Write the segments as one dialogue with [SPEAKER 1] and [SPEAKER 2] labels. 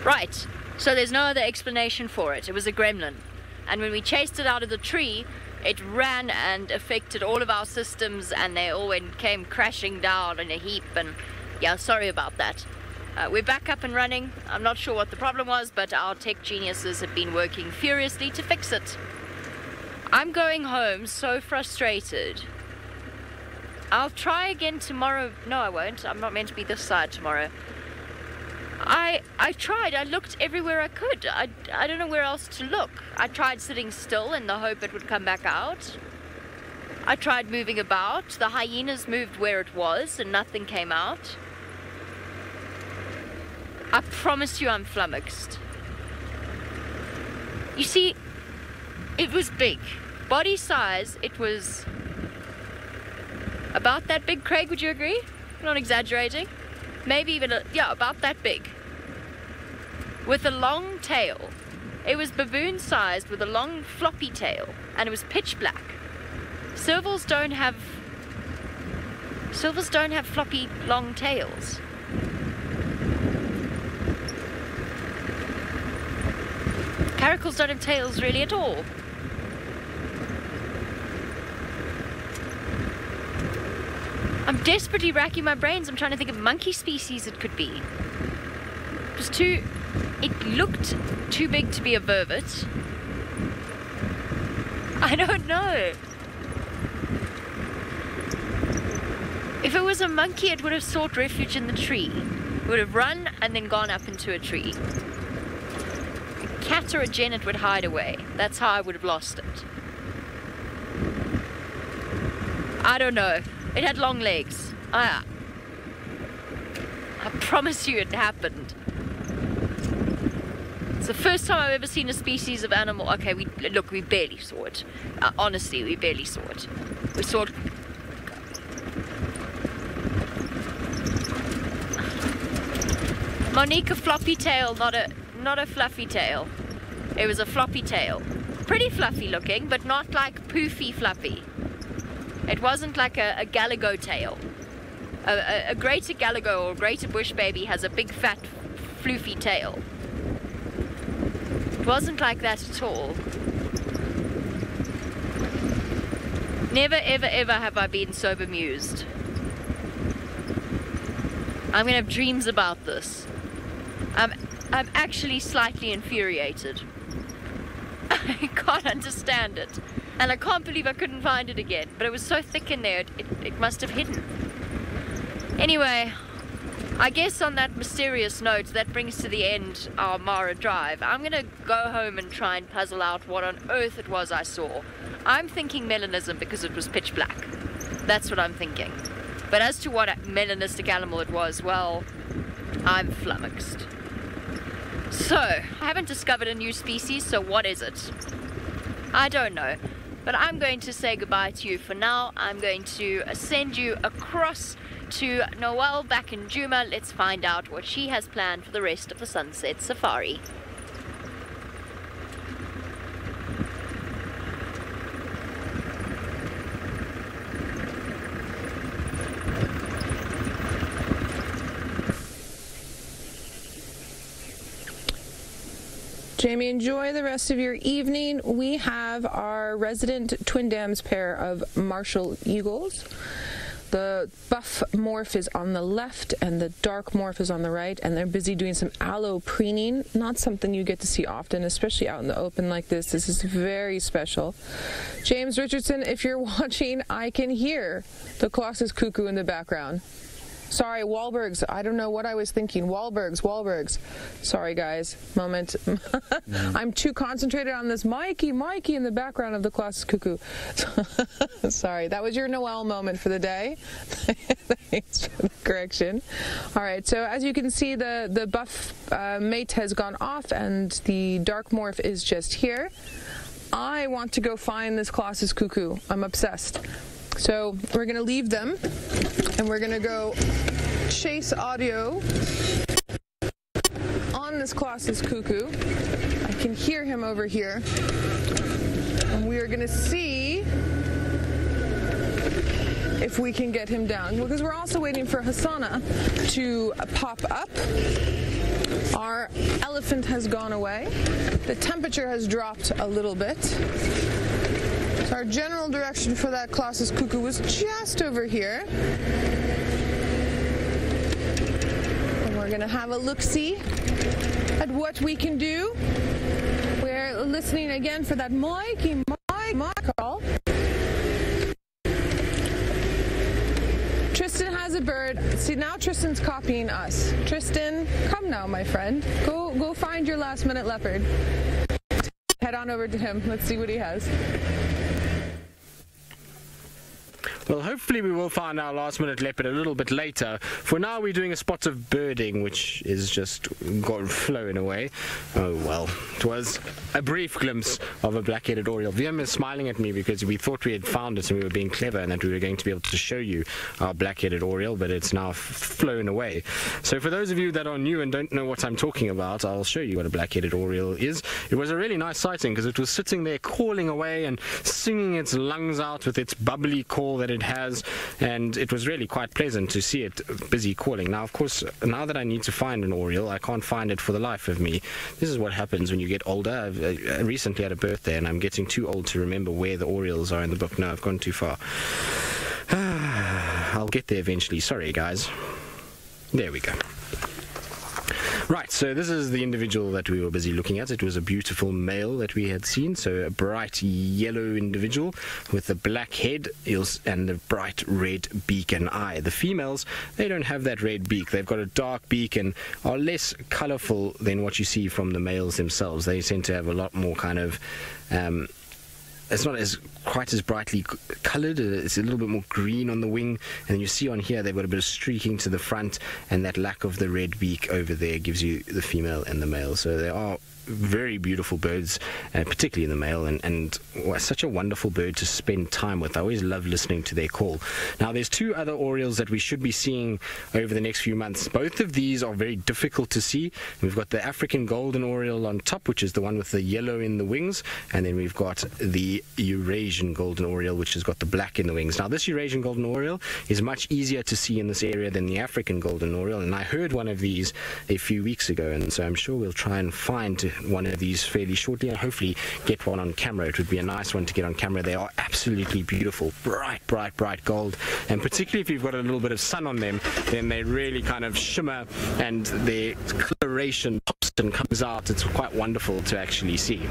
[SPEAKER 1] Right, so there's no other explanation for it. It was a gremlin. And when we chased it out of the tree, it ran and affected all of our systems, and they all came crashing down in a heap. And yeah, sorry about that. We're back up and running. I'm not sure what the problem was, but our tech geniuses have been working furiously to fix it. I'm going home so frustrated. I'll try again tomorrow. No, I won't. I'm not meant to be this side tomorrow. I tried. I looked everywhere I could. I don't know where else to look. I tried sitting still in the hope it would come back out. I tried moving about. The hyenas moved where it was and nothing came out. I promise you I'm flummoxed. You see, it was big. Body size, it was about that big. Craig, would you agree? I'm not exaggerating. Maybe even, yeah, about that big. With a long tail. It was baboon-sized with a long floppy tail, and it was pitch black. Servals don't have floppy long tails. Caracals don't have tails really at all. I'm desperately racking my brains. I'm trying to think of monkey species it could be. It looked too big to be a vervet. I don't know. If it was a monkey, it would have sought refuge in the tree. It would have run and then gone up into a tree. A cat or a genet would hide away. That's how I would have lost it. I don't know. It had long legs. I promise you it happened. It's the first time I've ever seen a species of animal. Okay, we barely saw it. Honestly, we barely saw it. We saw it. Monique, a floppy tail, not a fluffy tail. It was a floppy tail. Pretty fluffy looking, but not like poofy fluffy. It wasn't like a galago tail. A greater galago or greater bush baby has a big fat floofy tail. It wasn't like that at all. Never ever ever have I been so bemused. I'm gonna have dreams about this. I'm actually slightly infuriated. I can't understand it. And I can't believe I couldn't find it again. But it was so thick in there, it must have hidden. Anyway, I guess on that mysterious note, that brings to the end our Mara drive. I'm going to go home and try and puzzle out what on earth it was I saw. I'm thinking melanism because it was pitch black. That's what I'm thinking. But as to what melanistic animal it was, well, I'm flummoxed. So, I haven't discovered a new species, so what is it? I don't know. But I'm going to say goodbye to you for now. I'm going to send you across to Noelle back in Juma. Let's find out what she has planned for the rest of the sunset safari.
[SPEAKER 2] Jamie, enjoy the rest of your evening. We have our resident Twin Dams pair of Marshall Eagles. The buff morph is on the left and the dark morph is on the right, and they're busy doing some allopreening. Not something you get to see often, especially out in the open like this. This is very special. James Richardson, if you're watching, I can hear the Colossus cuckoo in the background. Sorry, Wahlbergs. I don't know what I was thinking. Wahlbergs. Sorry, guys. Moment. I'm too concentrated on this Mikey in the background of the Colossus cuckoo. Sorry, that was your Noel moment for the day. Thanks for the correction. All right, so as you can see, the buff mate has gone off and the dark morph is just here. I want to go find this Colossus cuckoo. I'm obsessed. So we're going to leave them and we're going to go chase audio on this Colossus cuckoo. I can hear him over here. And we are going to see if we can get him down, because we're also waiting for Hassana to pop up. Our elephant has gone away. The temperature has dropped a little bit. So our general direction for that Colossus cuckoo was just over here. And we're going to have a look-see at what we can do. We're listening again for that Mikey call. Tristan has a bird. See, now Tristan's copying us. Tristan, come now, my friend. Go find your last-minute leopard. Head on over to him. Let's see what he has.
[SPEAKER 3] Well, hopefully we will find our last-minute leopard a little bit later. For now, we're doing a spot of birding, which is just flowing away. Oh, well. It was a brief glimpse of a black-headed oriole. Viam is smiling at me because we thought we had found it and we were being clever and that we were going to be able to show you our black-headed oriole, but it's now flown away. So for those of you that are new and don't know what I'm talking about, I'll show you what a black-headed oriole is. It was a really nice sighting because it was sitting there calling away and singing its lungs out with its bubbly call that it has, and it was really quite pleasant to see it busy calling. Now, of course, now that I need to find an oriole, I can't find it for the life of me. This is what happens when you get older. I recently had a birthday and I'm getting too old to remember where the orioles are in the book. No, I've gone too far. I'll get there eventually. Sorry, guys. There we go. Right, so this is the individual that we were busy looking at. It was a beautiful male that we had seen, so a bright yellow individual with a black head and a bright red beak and eye. The females, they don't have that red beak. They've got a dark beak and are less colorful than what you see from the males themselves. They tend to have a lot more kind of it's not quite as brightly colored. It's a little bit more green on the wing, and then you see on here they've got a bit of streaking to the front, and that lack of the red beak over there gives you the female and the male. So they are very beautiful birds, particularly the male, and such a wonderful bird to spend time with. I always love listening to their call. Now, there's two other orioles that we should be seeing over the next few months. Both of these are very difficult to see. We've got the African golden oriole on top, which is the one with the yellow in the wings, and then we've got the Eurasian golden oriole, which has got the black in the wings. Now, this Eurasian golden oriole is much easier to see in this area than the African golden oriole, and I heard one of these a few weeks ago, and so I'm sure we'll try and find one of these fairly shortly and hopefully get one on camera. It would be a nice one to get on camera. They are absolutely beautiful, bright gold, and particularly if you've got a little bit of sun on them, then they really kind of shimmer and their coloration pops and comes out. It's quite wonderful to actually see.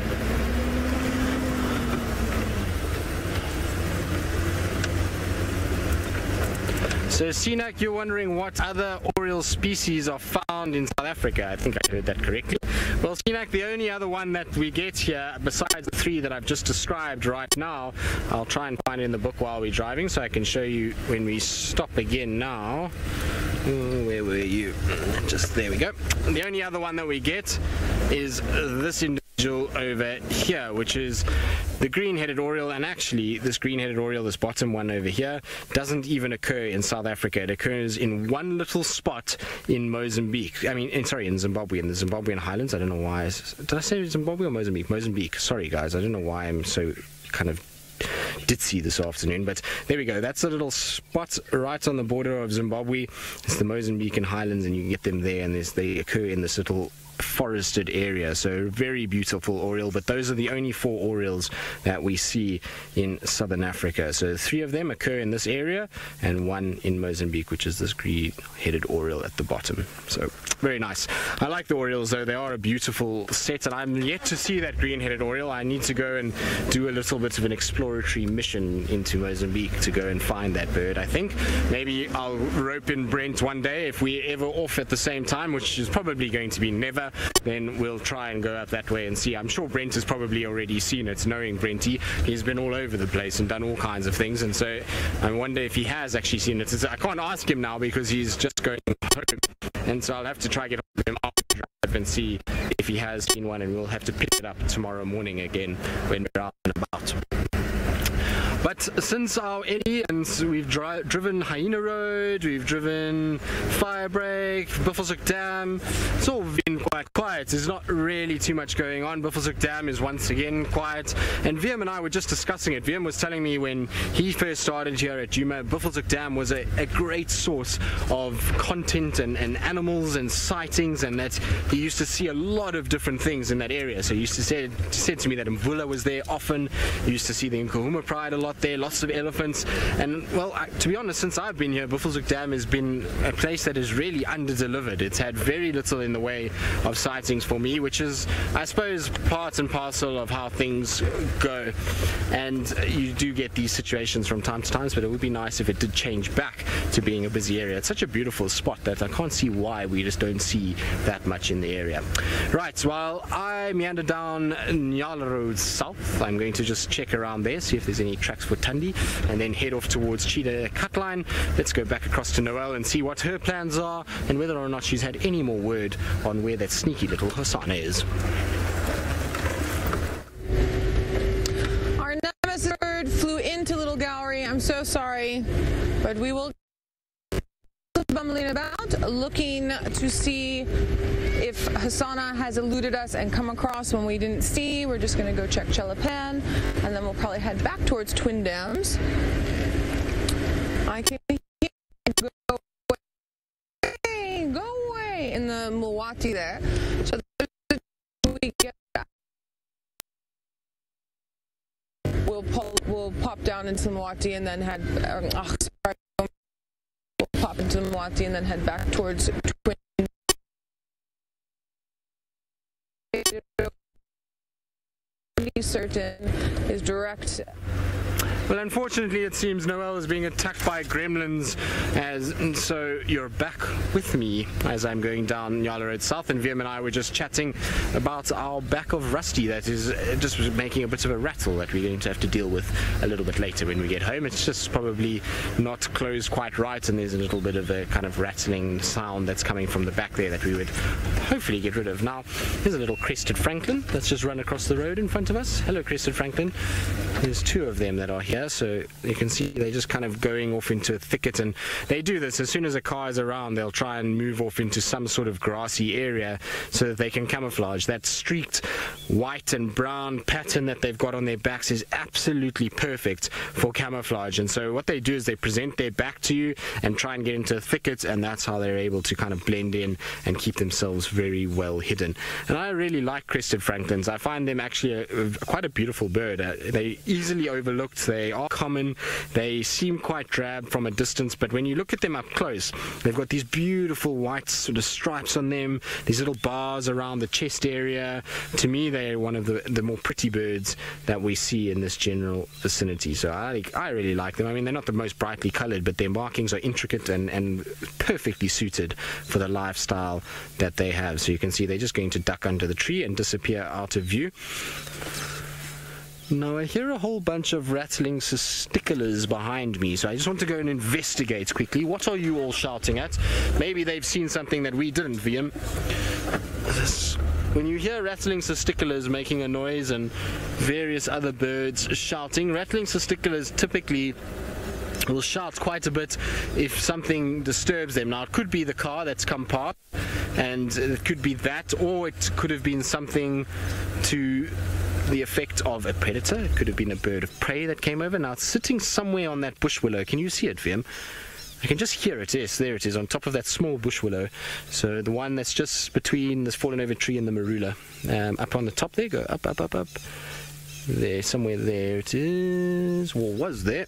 [SPEAKER 3] So, Sinak, you're wondering what other oriole species are found in South Africa. I think I heard that correctly. Well, Sinak, the only other one that we get here, besides the three that I've just described right now, I'll try and find it in the book while we're driving so I can show you when we stop again now. Where were you? Just there we go. The only other one that we get is this individual over here, which is the green-headed oriole. And actually, this green-headed oriole, this bottom one over here, doesn't even occur in South Africa. It occurs in one little spot in Mozambique. I mean, in Zimbabwe, in the Zimbabwean highlands. I don't know why. Did I say Zimbabwe or Mozambique? Mozambique. Sorry, guys. I don't know why I'm so kind of ditzy this afternoon, but there we go. That's a little spot right on the border of Zimbabwe. It's the Mozambican highlands, and you can get them there, and they occur in this little forested area. So very beautiful oriole, but those are the only four orioles that we see in southern Africa. So three of them occur in this area and one in Mozambique, which is this green-headed oriole at the bottom. So very nice. I like the orioles, though. They are a beautiful set, and I'm yet to see that green-headed oriole. I need to go and do a little bit of an exploratory mission into Mozambique to go and find that bird. I think maybe I'll rope in Brent one day if we're ever off at the same time, which is probably going to be never. Then we'll try and go up that way and see. I'm sure Brent has probably already seen it. Knowing Brenty, he's been all over the place and done all kinds of things, and so I wonder if he has actually seen it. I can't ask him now because he's just going home, and so I'll have to try to get hold of him after drive and see if he has seen one, and we'll have to pick it up tomorrow morning again when we're out and about. But since our Eddie, and we've driven Hyena Road, we've driven Firebreak, Buffelshoek Dam, it's all been quite quiet. There's not really too much going on. Buffelshoek Dam is once again quiet, and Viam and I were just discussing it. Viam was telling me when he first started here at Djuma, Buffelshoek Dam was a great source of content and animals and sightings, and that he used to see a lot of different things in that area. So he used to said to me that Mvula was there often. He used to see the Nkuhuma Pride a lot there, lots of elephants. And well, to be honest, since I've been here, Buffelshoek Dam has been a place that is really under-delivered. It's had very little in the way of sightings for me, which is, I suppose, part and parcel of how things go. And you do get these situations from time to time, but it would be nice if it did change back to being a busy area. It's such a beautiful spot that I can't see why we just don't see that much in the area. Right, while I meander down Nyala Road South, I'm going to just check around there, see if there's any tracks for Tundi, and then head off towards Cheetah Cutline. Let's go back across to Noelle and see what her plans are and whether or not she's had any more word on where that sneaky little Hosanna is.
[SPEAKER 2] Our nemesis bird flew into Little Gallery. I'm so sorry, but we will bumbling about, looking to see if Hosanna has eluded us and come across when we didn't see. We're just going to go check Chelapan, and then we'll probably head back towards Twin Dams. I can hear go away in the Mulwati there. So we get back. We'll pop down into Mulwati and then head. We'll pop into Mulwati and then head back towards Twin. Pretty certain is direct.
[SPEAKER 3] Well, unfortunately, it seems Noelle is being attacked by gremlins, and so you're back with me as I'm going down Nyala Road South, and Viam and I were just chatting about our back of Rusty that is just making a bit of a rattle that we're going to have to deal with a little bit later when we get home. It's just probably not closed quite right, and there's a little bit of a kind of rattling sound that's coming from the back there that we would hopefully get rid of. Now, here's a little crested Franklin that's just run across the road in front of us. Hello, crested Franklin. There's two of them that are here. So you can see they're just kind of going off into a thicket, and they do this as soon as a car is around. They'll try and move off into some sort of grassy area so that they can camouflage. That streaked white and brown pattern that they've got on their backs is absolutely perfect for camouflage, and so what they do is they present their back to you and try and get into a thicket, and that's how they're able to kind of blend in and keep themselves very well hidden. And I really like crested franklins. I find them actually quite a beautiful bird. They're easily overlooked. They are common. They seem quite drab from a distance, but when you look at them up close, they've got these beautiful white sort of stripes on them, these little bars around the chest area. To me, they're one of the more pretty birds that we see in this general vicinity, so I really like them. I mean, they're not the most brightly colored, but their markings are intricate and perfectly suited for the lifestyle that they have. So you can see they're just going to duck under the tree and disappear out of view. Now I hear a whole bunch of rattling testiculars behind me, so I just want to go and investigate quickly. What are you all shouting at? Maybe they've seen something that we didn't, Viam. When you hear rattling testiculars making a noise and various other birds shouting, rattling testiculars typically will shout quite a bit if something disturbs them. Now it could be the car that's come past, and it could be that, or it could have been something to the effect of a predator. It could have been a bird of prey that came over. Now it's sitting somewhere on that bush willow. Can you see it, Viam? I can just hear it. Yes, there it is, on top of that small bush willow. So the one that's just between this fallen over tree and the marula. Up on the top there, go up, up, up, up. There, somewhere there it is. Or was there?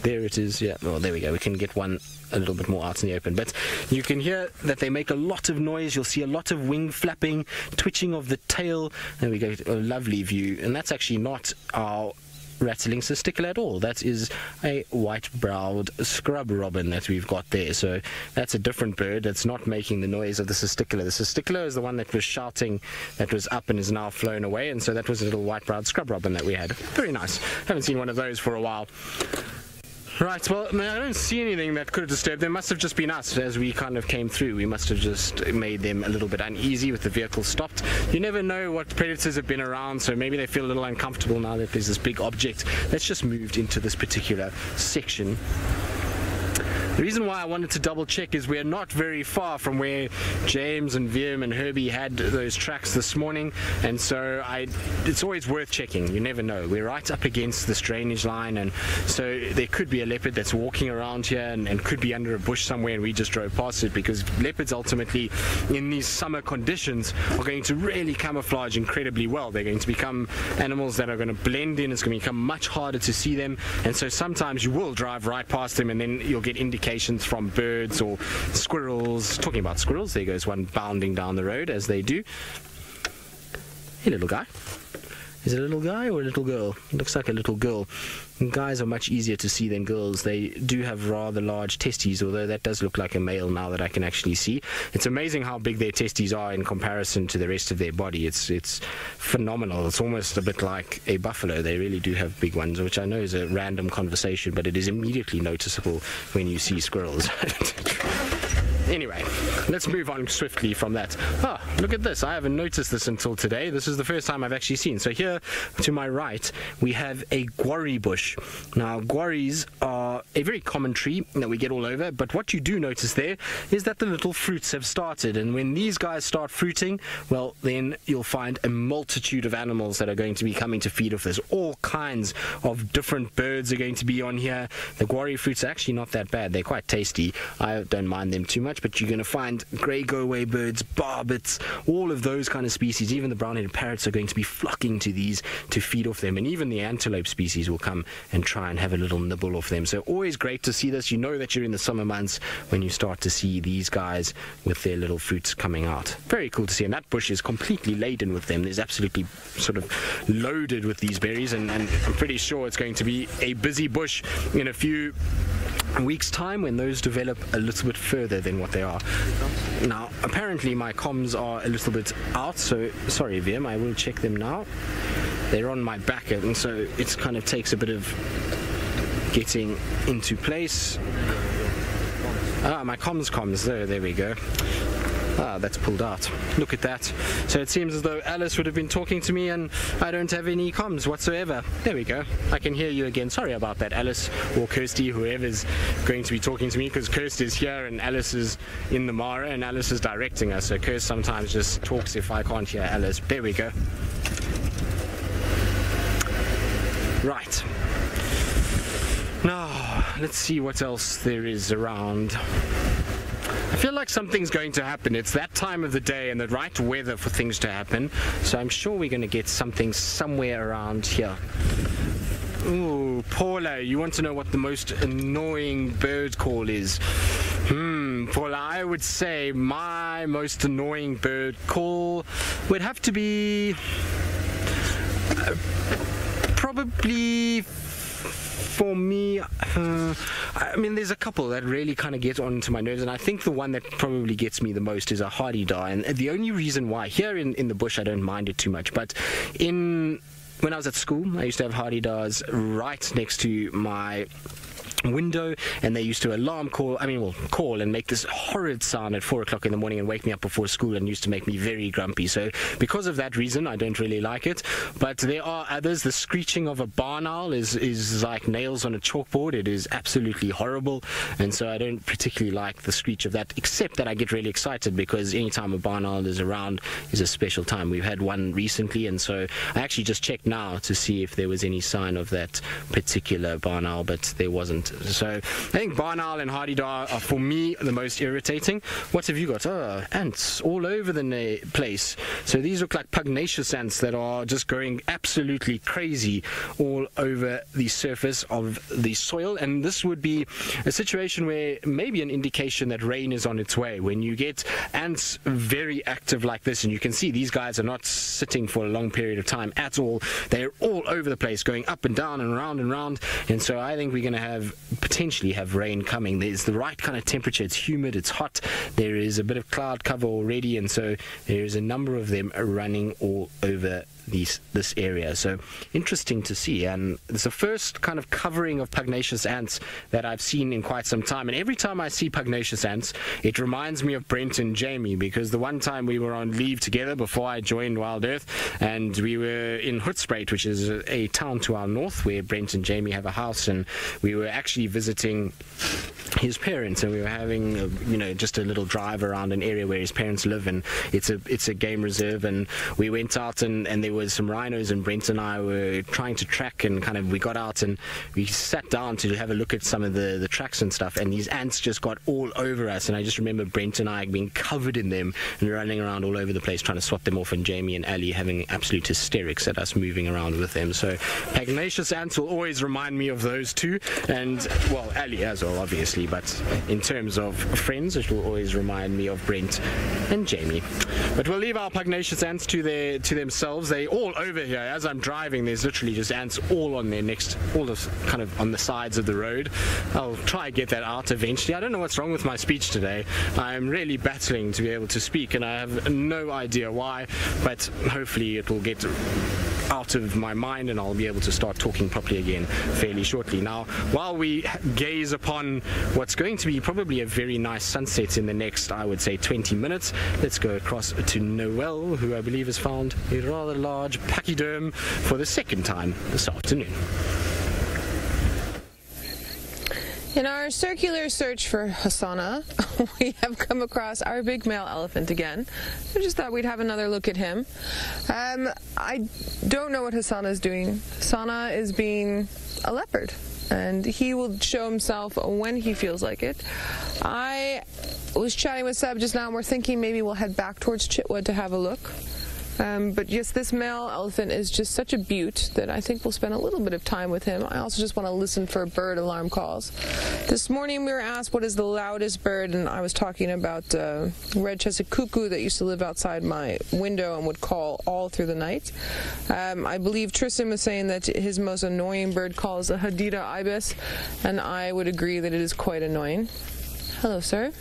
[SPEAKER 3] There it is, yeah. Well, there we go. We can get one a little bit more out in the open. But you can hear that they make a lot of noise. You'll see a lot of wing flapping, twitching of the tail. There we go, a lovely view. And that's actually not our rattling testicle at all. That is a white-browed scrub robin that we've got there. So that's a different bird that's not making the noise of the testicular. The testicular is the one that was shouting, that was up and is now flown away, and so that was a little white-browed scrub robin that we had. Very nice. Haven't seen one of those for a while. Right, well, no, I don't see anything that could have disturbed them. Must have just been us as we kind of came through. We must have just made them a little bit uneasy with the vehicle stopped. You never know what predators have been around, so maybe they feel a little uncomfortable now that there's this big object that's just moved into this particular section. The reason why I wanted to double check is we're not very far from where James and Viam and Herbie had those tracks this morning, and so it's always worth checking. You never know. We're right up against this drainage line, and so there could be a leopard that's walking around here and could be under a bush somewhere, and we just drove past it, because leopards ultimately in these summer conditions are going to really camouflage incredibly well. They're going to become animals that are going to blend in. It's going to become much harder to see them, and so sometimes you will drive right past them and then you'll get indications from birds or squirrels. Talking about squirrels, there goes one bounding down the road, as they do. Hey, little guy. Is it a little guy or a little girl? It looks like a little girl. And guys are much easier to see than girls. They do have rather large testes, although that does look like a male now that I can actually see. It's amazing how big their testes are in comparison to the rest of their body. It's phenomenal. It's almost a bit like a buffalo. They really do have big ones, which I know is a random conversation, but it is immediately noticeable when you see squirrels. Anyway, let's move on swiftly from that. Ah, look at this. I haven't noticed this until today. This is the first time I've actually seen. So here to my right, we have a guarri bush. Now, guarris are a very common tree that we get all over, but what you do notice there is that the little fruits have started. And when these guys start fruiting, well, then you'll find a multitude of animals that are going to be coming to feed off this. All kinds of different birds are going to be on here. The guarri fruits are actually not that bad. They're quite tasty. I don't mind them too much. But you're going to find grey go-away birds, barbets, all of those kind of species. Even the brown-headed parrots are going to be flocking to these to feed off them, and even the antelope species will come and try and have a little nibble off them. So always great to see this. You know that you're in the summer months when you start to see these guys with their little fruits coming out. Very cool to see, and that bush is completely laden with them. There's absolutely sort of loaded with these berries, and I'm pretty sure it's going to be a busy bush in a few weeks' time when those develop a little bit further than what they are. Now, apparently my comms are a little bit out, so sorry Viam, I will check them now. They're on my back, and so it kind of takes a bit of getting into place. Ah, my comms, there we go. Ah, that's pulled out. Look at that. So it seems as though Alice would have been talking to me and I don't have any comms whatsoever. There we go. I can hear you again. Sorry about that, Alice or Kirsty, whoever's going to be talking to me, because Kirsty is here and Alice is in the Mara and Alice is directing us. So Kirsty sometimes just talks if I can't hear Alice. There we go. Right. Now, let's see what else there is around. I feel like something's going to happen. It's that time of the day and the right weather for things to happen. So I'm sure we're going to get something somewhere around here. Ooh, Paula, you want to know what the most annoying bird call is? Paula, I would say my most annoying bird call would have to be probably... For me, I mean, there's a couple that really kind of get onto my nerves, and I think the one that probably gets me the most is a hardy-dar. And the only reason why, here in the bush I don't mind it too much, but when I was at school, I used to have hardy-dars right next to my window, and they used to call and make this horrid sound at 4 o'clock in the morning and wake me up before school, and used to make me very grumpy. So because of that reason, I don't really like it. But there are others. The screeching of a barn owl is like nails on a chalkboard. It is absolutely horrible, and so I don't particularly like the screech of that, except that I get really excited because anytime a barn owl is around is a special time. We've had one recently, and so I actually just checked now to see if there was any sign of that particular barn owl, but there wasn't. So I think barn owl and hardy-dar are for me the most irritating. What have you got? Oh, ants all over the place. So these look like pugnacious ants that are just going absolutely crazy all over the surface of the soil, and this would be a situation where maybe an indication that rain is on its way. When you get ants very active like this, and you can see these guys are not sitting for a long period of time at all. They're all over the place, going up and down and round, and so I think we're going to have potentially have rain coming. There's the right kind of temperature. It's humid, it's hot, there is a bit of cloud cover already, and so there's a number of them running all over this area. So interesting to see, and it's the first kind of covering of pugnacious ants that I've seen in quite some time. And every time I see pugnacious ants, it reminds me of Brent and Jamie, because the one time we were on leave together before I joined Wild Earth, and we were in Hoedspruit, which is a town to our north where Brent and Jamie have a house, and we were actually visiting his parents, and we were having just a little drive around an area where his parents live, and it's a game reserve, and we went out and there was some rhinos, and Brent and I were trying to track, and we got out and we sat down to have a look at some of the tracks and stuff, and these ants just got all over us, and I just remember Brent and I being covered in them and running around all over the place trying to swat them off, and Jamie and Ali having absolute hysterics at us moving around with them. So pugnacious ants will always remind me of those two, and well, Ali as well obviously, but in terms of friends it will always remind me of Brent and Jamie. But we'll leave our pugnacious ants to themselves. They all over here. As I'm driving, there's literally just ants all on their all kind of on the sides of the road. I'll try and get that out eventually. I don't know what's wrong with my speech today. I'm really battling to be able to speak, and I have no idea why, but hopefully it will get out of my mind and I'll be able to start talking properly again fairly shortly. Now, while we gaze upon what's going to be probably a very nice sunset in the next, I would say, 20 minutes, let's go across to Noel, who I believe has found a rather large pachyderm for the second time this afternoon.
[SPEAKER 2] In our circular search for Hasana, we have come across our big male elephant again. I just thought we'd have another look at him. I don't know what Hasana is doing. Hasana is being a leopard, and he will show himself when he feels like it. I was chatting with Seb just now, and we're thinking maybe we'll head back towards Chitwood to have a look. But yes, this male elephant is just such a beaut that I think we'll spend a little bit of time with him. I also just want to listen for bird alarm calls. This morning we were asked what is the loudest bird, and I was talking about red-chested cuckoo that used to live outside my window and would call all through the night. I believe Tristan was saying that his most annoying bird call is a Hadida ibis, and I would agree that it is quite annoying. Hello, sir.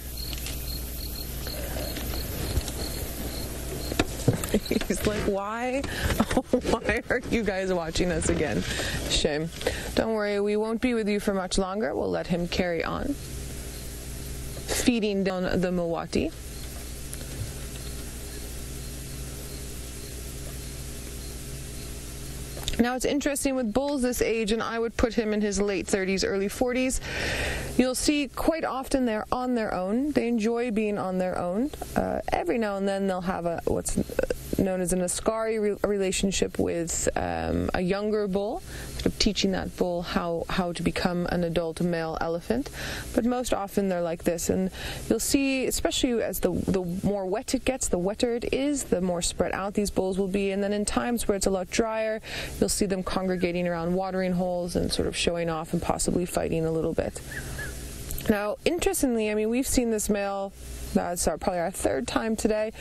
[SPEAKER 2] He's like, why are you guys watching us again? Shame. Don't worry, we won't be with you for much longer. We'll let him carry on feeding down the Mawati. Now, it's interesting with bulls this age, and I would put him in his late 30s, early 40s. You'll see quite often they're on their own. They enjoy being on their own. Every now and then they'll have what's known as an Ascari relationship with a younger bull, sort of teaching that bull how to become an adult male elephant. But most often they're like this, and you'll see, especially as the more wet it gets, the wetter it is, the more spread out these bulls will be. And then in times where it's a lot drier, you'll see them congregating around watering holes and sort of showing off and possibly fighting a little bit. Now, interestingly, I mean, we've seen this male, that's probably our third time today,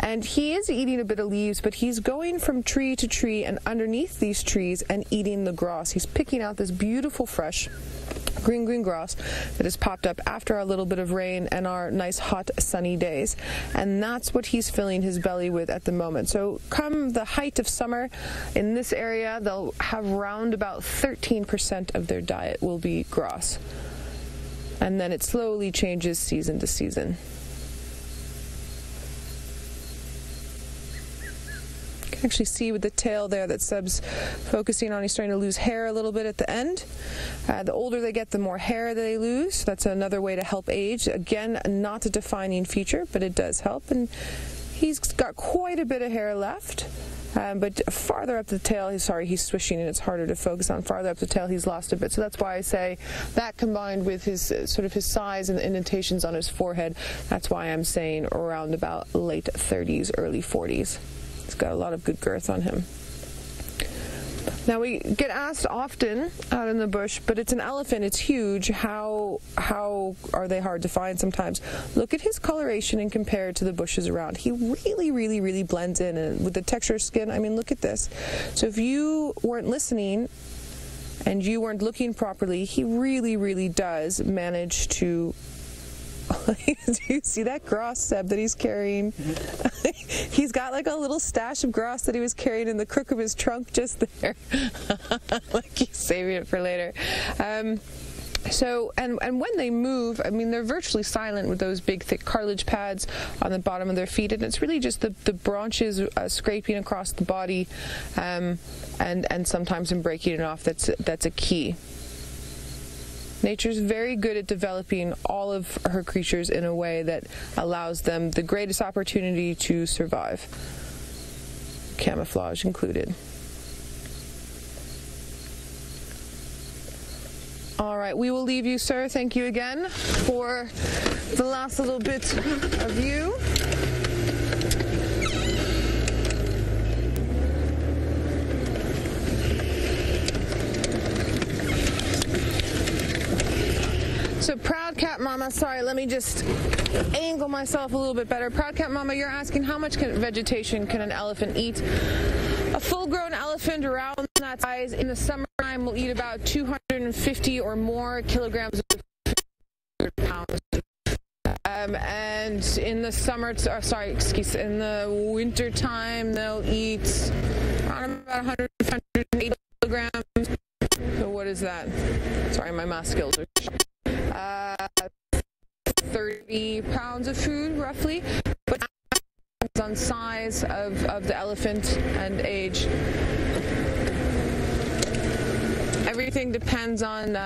[SPEAKER 2] and he is eating a bit of leaves, but he's going from tree to tree and underneath these trees and eating the grass. He's picking out this beautiful, fresh, green grass that has popped up after a little bit of rain and our nice, hot, sunny days. And that's what he's filling his belly with at the moment. So come the height of summer in this area, they'll have round about 13% of their diet will be grass. And then it slowly changes season to season. You can actually see with the tail there that Seb's focusing on, he's starting to lose hair a little bit at the end. The older they get, the more hair they lose. That's another way to help age. Again, not a defining feature, but it does help. And he's got quite a bit of hair left. But farther up the tail, he's swishing and it's harder to focus on. Farther up the tail, he's lost a bit. So that's why I say that combined with his sort of his size and the indentations on his forehead, that's why I'm saying around about late 30s, early 40s. He's got a lot of good girth on him. Now, we get asked often out in the bush, but it's an elephant, it's huge, how are they hard to find sometimes? Look at his coloration and compare it to the bushes around. He really blends in, and with the texture of skin, I mean, look at this. So if you weren't listening, and you weren't looking properly, he really does manage to... Do you see that grass, Seb, that he's carrying? He's got like a little stash of grass that he was carrying in the crook of his trunk just there. Like he's saving it for later. So, and when they move, I mean, they're virtually silent with those big, thick cartilage pads on the bottom of their feet, and it's really just the branches scraping across the body, and sometimes in breaking it off that's a key. Nature's very good at developing all of her creatures in a way that allows them the greatest opportunity to survive, camouflage included. All right, we will leave you, sir. Thank you again for the last little bit of view. So Proud Cat Mama, sorry, let me just angle myself a little bit better. Proud Cat Mama, you're asking how much vegetation can an elephant eat? A full-grown elephant around that size in the summertime will eat about 250 or more kilograms of pounds. And in the in the winter time, they'll eat around about 180 kilograms. So what is that? Sorry, my math skills are shot. 30 pounds of food, roughly, but depends on size of the elephant and age. Everything depends on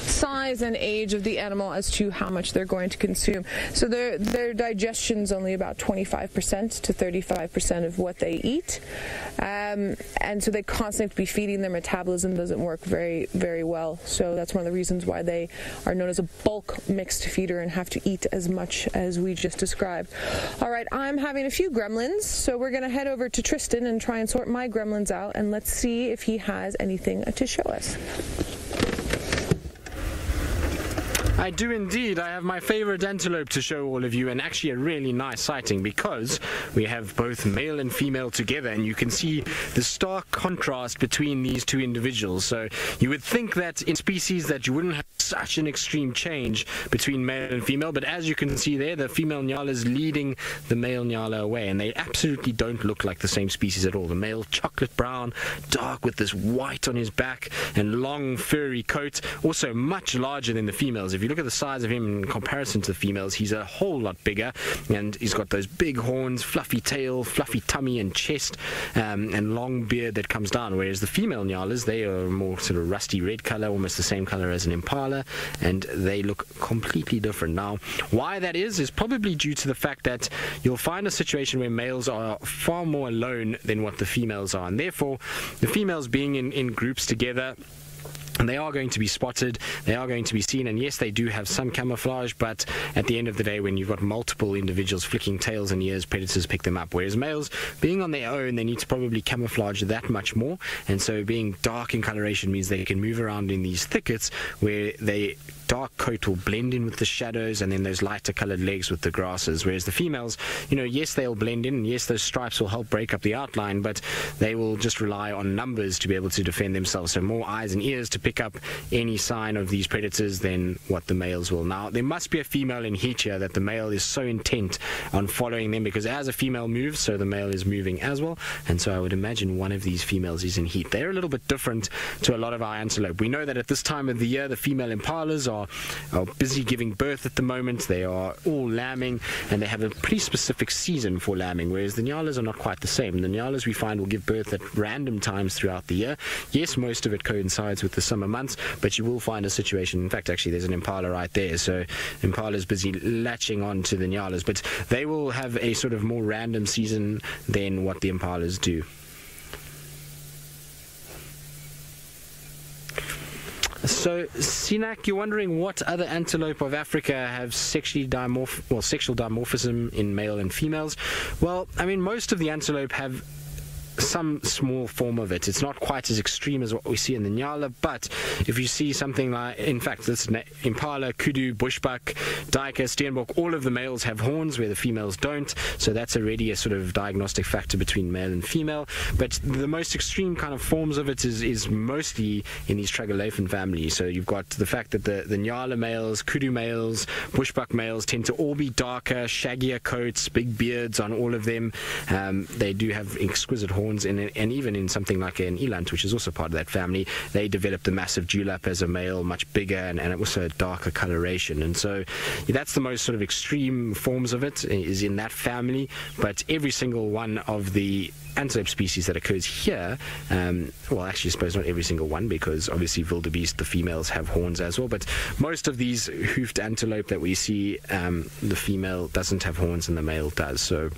[SPEAKER 2] size and age of the animal as to how much they're going to consume. So their digestion's only about 25% to 35% of what they eat, and so they constantly have to be feeding. Their metabolism doesn't work very well. So that's one of the reasons why they are known as a bulk mixed feeder and have to eat as much as we just described. All right, I'm having a few gremlins, so we're going to head over to Tristan and try and sort my gremlins out, and let's see if he has anything to show us.
[SPEAKER 3] I do indeed. I have my favorite antelope to show all of you, and actually a really nice sighting because we have both male and female together, and you can see the stark contrast between these two individuals. So you would think that in species that you wouldn't have such an extreme change between male and female, but as you can see there, the female nyala is leading the male nyala away, and they absolutely don't look like the same species at all. The male chocolate brown, dark with this white on his back and long furry coat, also much larger than the females. If you look at the size of him in comparison to the females, he's a whole lot bigger, and he's got those big horns, fluffy tail, fluffy tummy and chest, and long beard that comes down, whereas the female nyalas, they are more sort of rusty red color, almost the same color as an impala, and they look completely different. Now, why that is probably due to the fact that you'll find a situation where males are far more alone than what the females are, and therefore the females being in groups together, and they are going to be spotted, they are going to be seen, and yes, they do have some camouflage, but at the end of the day, when you've got multiple individuals flicking tails and ears, predators pick them up. Whereas males, being on their own, they need to probably camouflage that much more, and so being dark in coloration means they can move around in these thickets where they dark coat will blend in with the shadows, and then those lighter colored legs with the grasses. Whereas the females, yes, they'll blend in, and yes, those stripes will help break up the outline, but they will just rely on numbers to be able to defend themselves. So more eyes and ears to pick up any sign of these predators than what the males will. Now, there must be a female in heat here that the male is so intent on following them, because as a female moves, so the male is moving as well, and so I would imagine one of these females is in heat. They're a little bit different to a lot of our antelope. We know that at this time of the year, the female impalas are busy giving birth at the moment. They are all lambing, and they have a pretty specific season for lambing, whereas the nyalas are not quite the same. The nyalas we find will give birth at random times throughout the year. Yes, most of it coincides with the summer months, but you will find a situation, in fact, actually there's an impala right there, so impala's busy latching on to the nyalas, but they will have a sort of more random season than what the impalas do. So, Sinak, you're wondering what other antelope of Africa have sexual dimorphism in male and females? Well, I mean, most of the antelope have some small form of it. It's not quite as extreme as what we see in the Nyala, but if you see something like, in fact, this impala, kudu, bushbuck, duiker, steenbok, all of the males have horns where the females don't, so that's already a sort of diagnostic factor between male and female. But the most extreme kind of forms of it is mostly in these troglodyte families. So you've got the fact that the Nyala males, kudu males, bushbuck males tend to all be darker, shaggier coats, big beards on all of them. They do have exquisite horns, and even in something like an eland, which is also part of that family, they develop the massive dewlap as a male, much bigger, and also a darker coloration. And so that's the most sort of extreme forms of it, is in that family. But every single one of the antelope species that occurs here, well, actually, I suppose not every single one, because obviously wildebeest, the females have horns as well, but most of these hoofed antelope that we see, the female doesn't have horns and the male does. So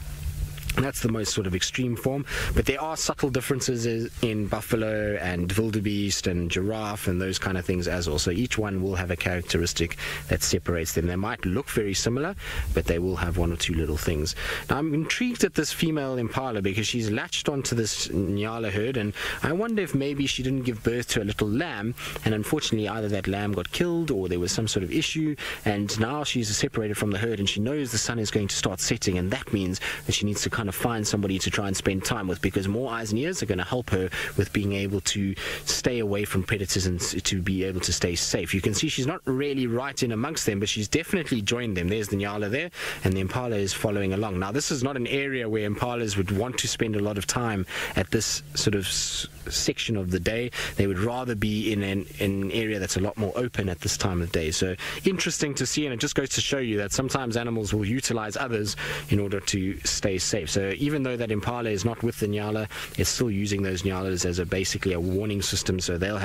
[SPEAKER 3] that's the most sort of extreme form, but there are subtle differences in buffalo and wildebeest and giraffe and those kind of things as well. So each one will have a characteristic that separates them. They might look very similar, but they will have one or two little things. Now, I'm intrigued at this female impala because she's latched onto this Nyala herd, and I wonder if maybe she didn't give birth to a little lamb, and unfortunately either that lamb got killed or there was some sort of issue, and now she's separated from the herd, and she knows the sun is going to start setting, and that means that she needs to kind of find somebody to try and spend time with, because more eyes and ears are going to help her with being able to stay away from predators and to be able to stay safe. You can see she's not really right in amongst them, but she's definitely joined them. There's the Nyala there, and the impala is following along. Now, this is not an area where impalas would want to spend a lot of time at this sort of section of the day. They would rather be in an area that's a lot more open at this time of day. So interesting to see, and it just goes to show you that sometimes animals will utilize others in order to stay safe. So even though that impala is not with the Nyala, it's still using those Nyalas as basically a warning system, so they'll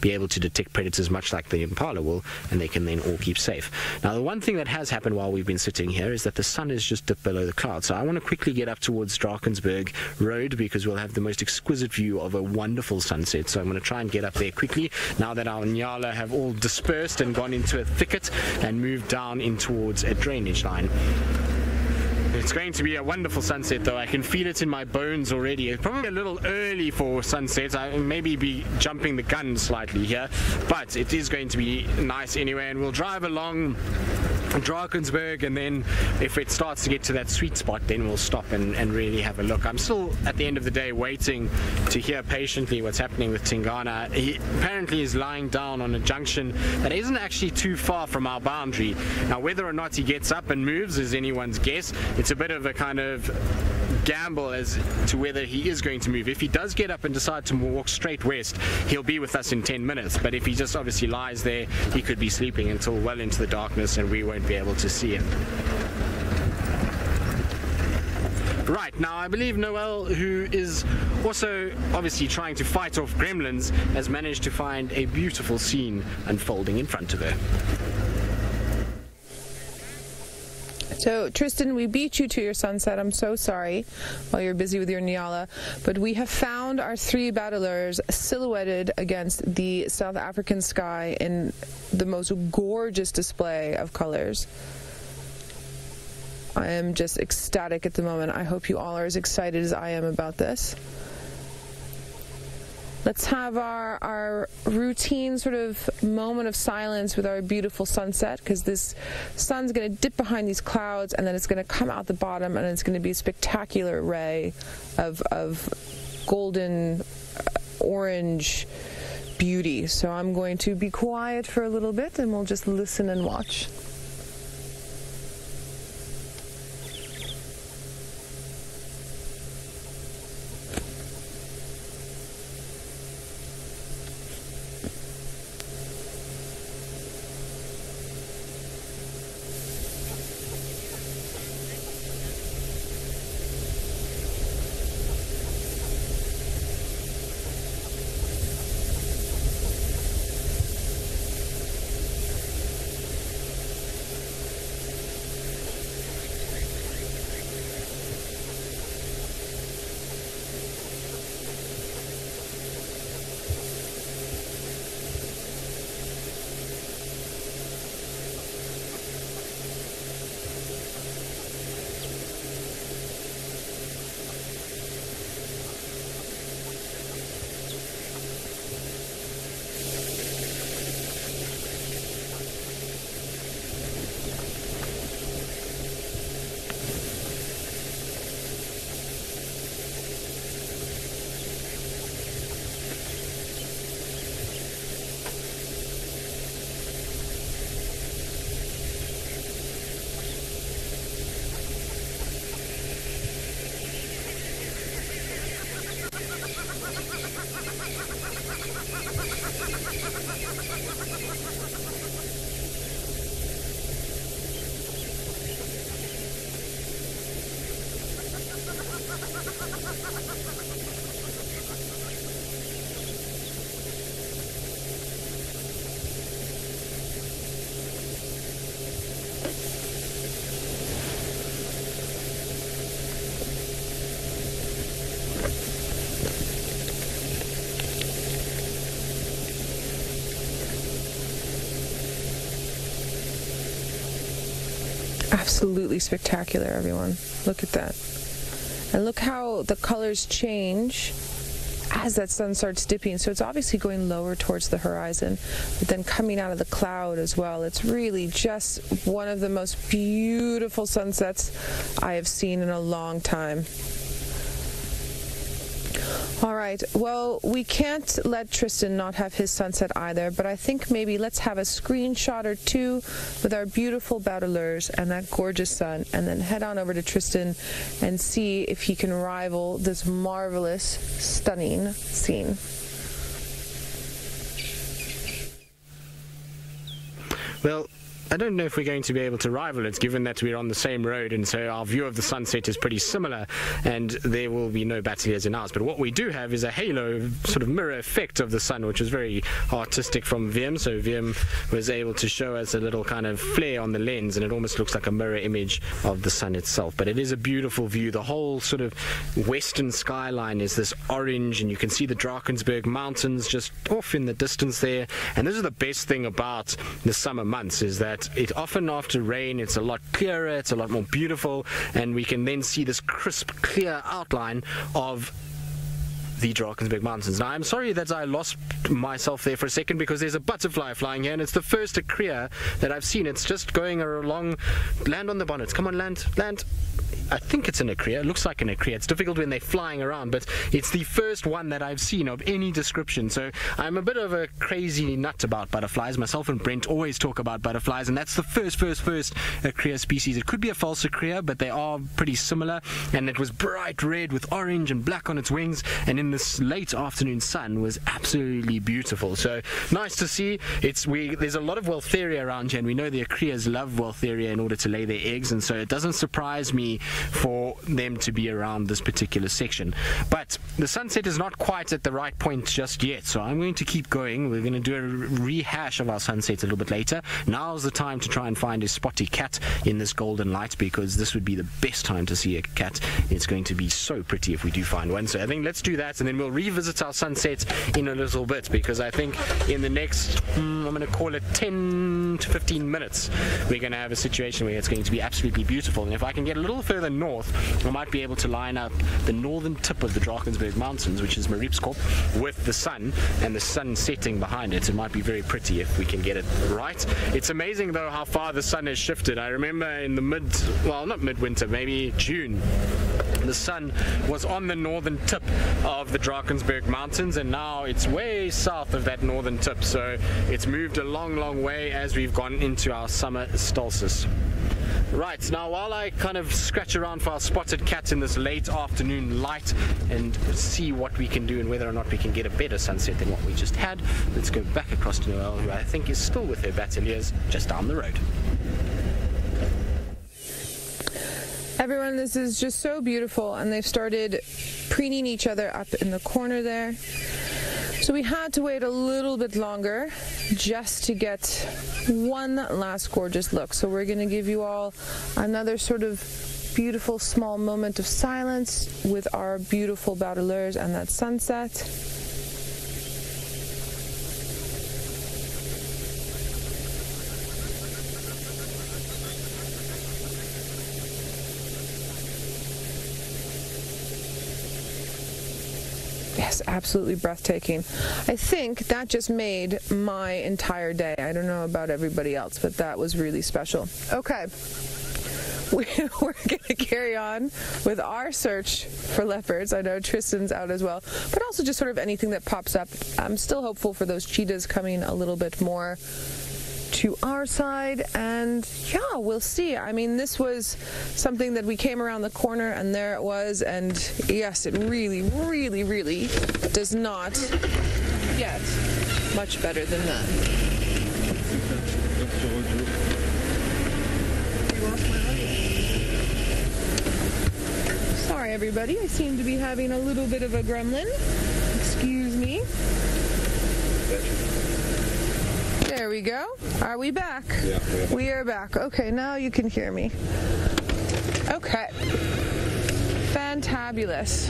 [SPEAKER 3] be able to detect predators much like the impala will, and they can then all keep safe. Now, the one thing that has happened while we've been sitting here is that the sun has just dipped below the clouds. So I want to quickly get up towards Drakensberg Road, because we'll have the most exquisite view of a wonderful sunset. So I'm going to try and get up there quickly now that our Nyala have all dispersed and gone into a thicket and moved down in towards a drainage line. It's going to be a wonderful sunset, though. I can feel it in my bones already. It's probably a little early for sunset. I maybe be jumping the gun slightly here, but it is going to be nice anyway, and we'll drive along Drakensberg, and then if it starts to get to that sweet spot, then we'll stop and really have a look. I'm still, at the end of the day, waiting to hear patiently what's happening with Tingana. He apparently is lying down on a junction that isn't actually too far from our boundary. Now, whether or not he gets up and moves is anyone's guess. It's a bit of a kind of gamble as to whether he is going to move. If he does get up and decide to walk straight west, he'll be with us in 10 minutes. But if he just obviously lies there, he could be sleeping until well into the darkness, and we won't be able to see him. Right, now I believe Noel, who is also obviously trying to fight off gremlins, has managed to find a beautiful scene unfolding in front of her.
[SPEAKER 2] So, Tristan, we beat you to your sunset. I'm so sorry while you're busy with your Nyala. But we have found our three battlers silhouetted against the South African sky in the most gorgeous display of colors. I am just ecstatic at the moment. I hope you all are as excited as I am about this. Let's have our routine sort of moment of silence with our beautiful sunset, because this sun's going to dip behind these clouds, and then it's going to come out the bottom, and it's going to be a spectacular ray of golden orange beauty. So I'm going to be quiet for a little bit, and we'll just listen and watch. Absolutely spectacular, everyone. Look at that. And look how the colors change as that sun starts dipping. So it's obviously going lower towards the horizon, but then coming out of the cloud as well. It's really just one of the most beautiful sunsets I have seen in a long time. All right, well, we can't let Tristan not have his sunset either, but I think maybe let's have a screenshot or two with our beautiful battledores and that gorgeous sun, and then head on over to Tristan and see if he can rival this marvelous, stunning scene.
[SPEAKER 3] Well, I don't know if we're going to be able to rival it, given that we're on the same road, and so our view of the sunset is pretty similar, and there will be no battaliers in ours. But what we do have is a halo, sort of mirror effect of the sun, which was very artistic from Wiem. So Wiem was able to show us a little kind of flare on the lens, and it almost looks like a mirror image of the sun itself. But it is a beautiful view. The whole sort of western skyline is this orange, and you can see the Drakensberg Mountains just off in the distance there. And this is the best thing about the summer months, is that it often after rain it's a lot clearer, it's a lot more beautiful, and we can then see this crisp, clear outline of the Drakensberg Mountains. Now, I'm sorry that I lost myself there for a second, because there's a butterfly flying here, and it's the first akria that I've seen. It's just going along. Land on the bonnets. Come on, land. I think it's an akria. It looks like an akria. It's difficult when they're flying around, but it's the first one that I've seen of any description. So I'm a bit of a crazy nut about butterflies. Myself and Brent always talk about butterflies, and that's the first akria species. It could be a false akria, but they are pretty similar, and it was bright red with orange and black on its wings, and in this late afternoon sun was absolutely beautiful. So nice to see. There's a lot of Waltheria around here, and we know the akrias love Waltheria in order to lay their eggs, and so it doesn't surprise me for them to be around this particular section. But the sunset is not quite at the right point just yet, so I'm going to keep going. We're going to do a rehash of our sunset a little bit later. Now's the time to try and find a spotty cat in this golden light, because this would be the best time to see a cat. It's going to be so pretty if we do find one. So I think let's do that, and then we'll revisit our sunset in a little bit, because I think in the next, I'm going to call it 10 to 15 minutes, we're going to have a situation where it's going to be absolutely beautiful. And if I can get a little further north, I might be able to line up the northern tip of the Drakensberg Mountains, which is Mariepskop, with the sun and the sun setting behind it. It might be very pretty if we can get it right. It's amazing though how far the sun has shifted. I remember in the not midwinter, maybe June, the sun was on the northern tip of the Drakensberg Mountains, and now it's way south of that northern tip. So it's moved a long way as we've gone into our summer solstice. Right, now while I kind of scratch around for our spotted cats in this late afternoon light and see what we can do and whether or not we can get a better sunset than what we just had, let's go back across to Noelle, who I think is still with her battaliers just down the road.
[SPEAKER 2] Everyone, this is just so beautiful, and they've started preening each other up in the corner there. So we had to wait a little bit longer just to get one last gorgeous look. So we're going to give you all another sort of beautiful small moment of silence with our beautiful battledores and that sunset. Yes, absolutely breathtaking. I think that just made my entire day. I don't know about everybody else, but that was really special. Okay, we're going to carry on with our search for leopards. I know Tristan's out as well, but also just sort of anything that pops up. I'm still hopeful for those cheetahs coming a little bit more to our side, and yeah, we'll see. I mean, this was something that we came around the corner and there it was, and yes, it really, really, really does not get much better than that. Sorry everybody, I seem to be having a little bit of a gremlin. Excuse me. There we go. Are we back?
[SPEAKER 4] Yeah.
[SPEAKER 2] We are back. Okay, now you can hear me. Okay. Fantabulous.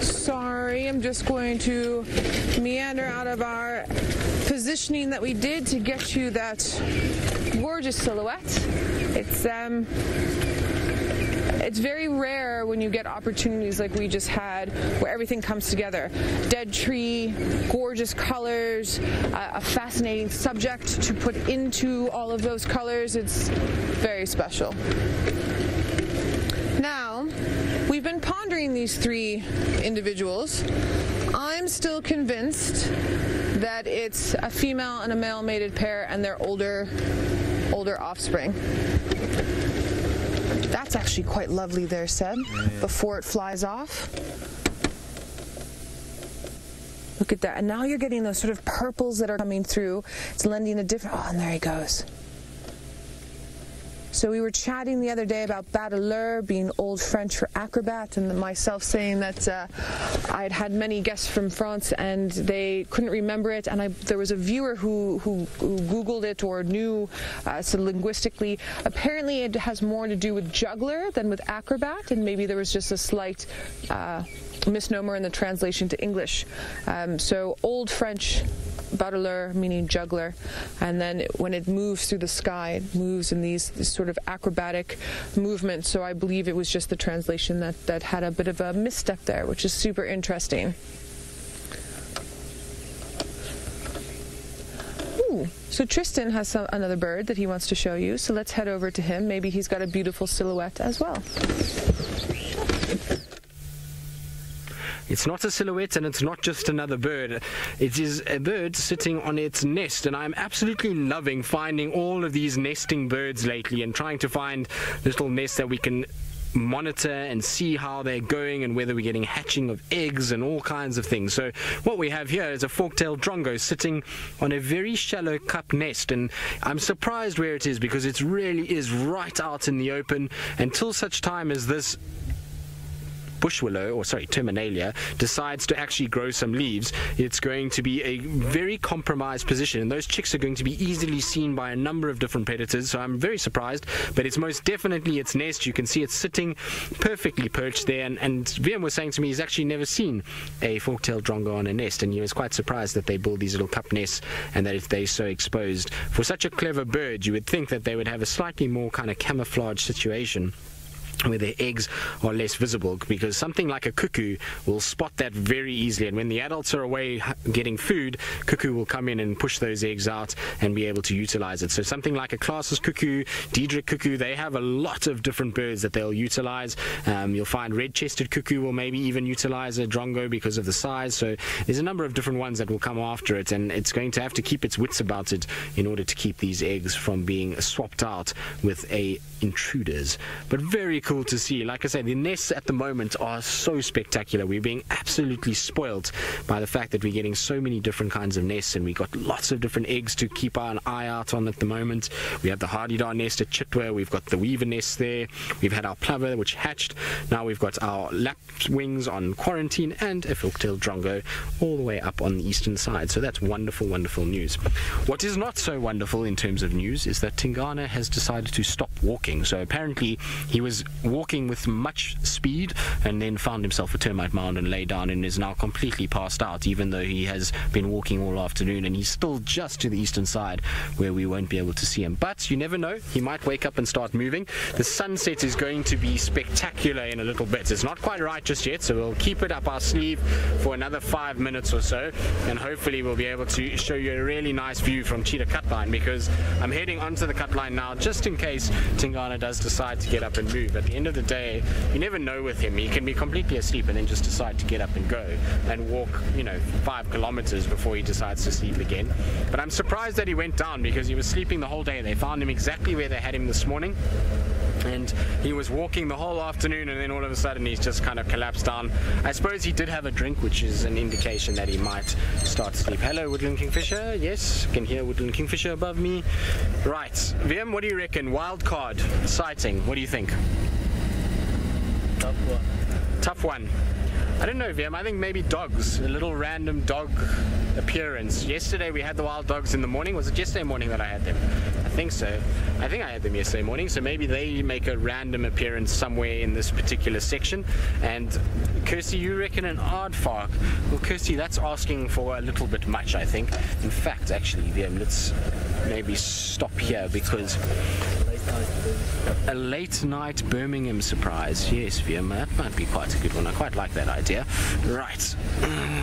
[SPEAKER 2] Sorry, I'm just going to meander out of our positioning that we did to get you that gorgeous silhouette. It's very rare when you get opportunities like we just had where everything comes together. Dead tree, gorgeous colors, a fascinating subject to put into all of those colors. It's very special. Now, we've been pondering these three individuals. I'm still convinced that it's a female and a male mated pair and their older offspring. That's actually quite lovely there, Seb, before it flies off. Look at that. And now you're getting those sort of purples that are coming through. It's lending a different... Oh, and there he goes. So we were chatting the other day about bateleur being Old French for acrobat, and myself saying that I'd had many guests from France and they couldn't remember it, and there was a viewer who Googled it or knew, so linguistically, apparently it has more to do with juggler than with acrobat, and maybe there was just a slight misnomer in the translation to English. So Old French bateleur, meaning juggler, and then when it moves through the sky, it moves in these sort of acrobatic movements. So I believe it was just the translation that had a bit of a misstep there, which is super interesting. Ooh, so Tristan has another bird that he wants to show you, so let's head over to him. Maybe he's got a beautiful silhouette as well.
[SPEAKER 3] It's not a silhouette, and it's not just another bird. It is a bird sitting on its nest, and I'm absolutely loving finding all of these nesting birds lately and trying to find little nests that we can monitor and see how they're going and whether we're getting hatching of eggs and all kinds of things. So what we have here is a fork-tailed drongo sitting on a very shallow cup nest, and I'm surprised where it is because it really is right out in the open until such time as this terminalia decides to actually grow some leaves. It's going to be a very compromised position, and those chicks are going to be easily seen by a number of different predators, so I'm very surprised, but it's most definitely its nest. You can see it's sitting perfectly perched there, and VM was saying to me he's actually never seen a fork-tailed drongo on a nest, and he was quite surprised that they build these little cup nests and that if they're so exposed. For such a clever bird, you would think that they would have a slightly more kind of camouflage situation where their eggs are less visible, because something like a cuckoo will spot that very easily, and when the adults are away getting food, cuckoo will come in and push those eggs out and be able to utilize it. So something like a Klaas's cuckoo, Diedrich cuckoo, they have a lot of different birds that they'll utilize. You'll find red-chested cuckoo will maybe even utilize a drongo because of the size. So there's a number of different ones that will come after it, and it's going to have to keep its wits about it in order to keep these eggs from being swapped out with intruders. But very cool to see. Like I say, the nests at the moment are so spectacular. We're being absolutely spoiled by the fact that we're getting so many different kinds of nests, and we've got lots of different eggs to keep an eye out on at the moment. We have the hardy-dar nest at Chitwa, we've got the weaver nest there, we've had our plover which hatched, now we've got our lapwings on quarantine, and a fork-tailed drongo all the way up on the eastern side. So that's wonderful, wonderful news. What is not so wonderful in terms of news is that Tingana has decided to stop walking. So apparently he was walking with much speed and then found himself a termite mound and lay down and is now completely passed out, even though he has been walking all afternoon, and he's still just to the eastern side where we won't be able to see him. But you never know, he might wake up and start moving. The sunset is going to be spectacular in a little bit. It's not quite right just yet, so we'll keep it up our sleeve for another 5 minutes or so, and hopefully we'll be able to show you a really nice view from Cheetah Cutline, because I'm heading onto the cutline now just in case Tingana does decide to get up and move. At the end of the day, you never know with him. He can be completely asleep and then just decide to get up and go and walk, 5 kilometers before he decides to sleep again. But I'm surprised that he went down, because he was sleeping the whole day. They found him exactly where they had him this morning, and he was walking the whole afternoon, and then all of a sudden he's just kind of collapsed down. I suppose he did have a drink, which is an indication that he might start to sleep. Hello, woodland kingfisher. Yes, can hear woodland kingfisher above me. Right, VM, what do you reckon? Wild card sighting, what do you think? Tough one. I don't know, VM. I think maybe dogs. A little random dog appearance. Yesterday we had the wild dogs in the morning. Was it yesterday morning that I had them? I think so. I think I had them yesterday morning. So maybe they make a random appearance somewhere in this particular section. And Kirsty, you reckon an aardvark? Well, Kirsty, that's asking for a little bit much, I think. In fact, actually, VM, let's maybe stop here, because a late night Birmingham surprise. Yes, VM, that might be quite a good one. I quite like that idea. Right,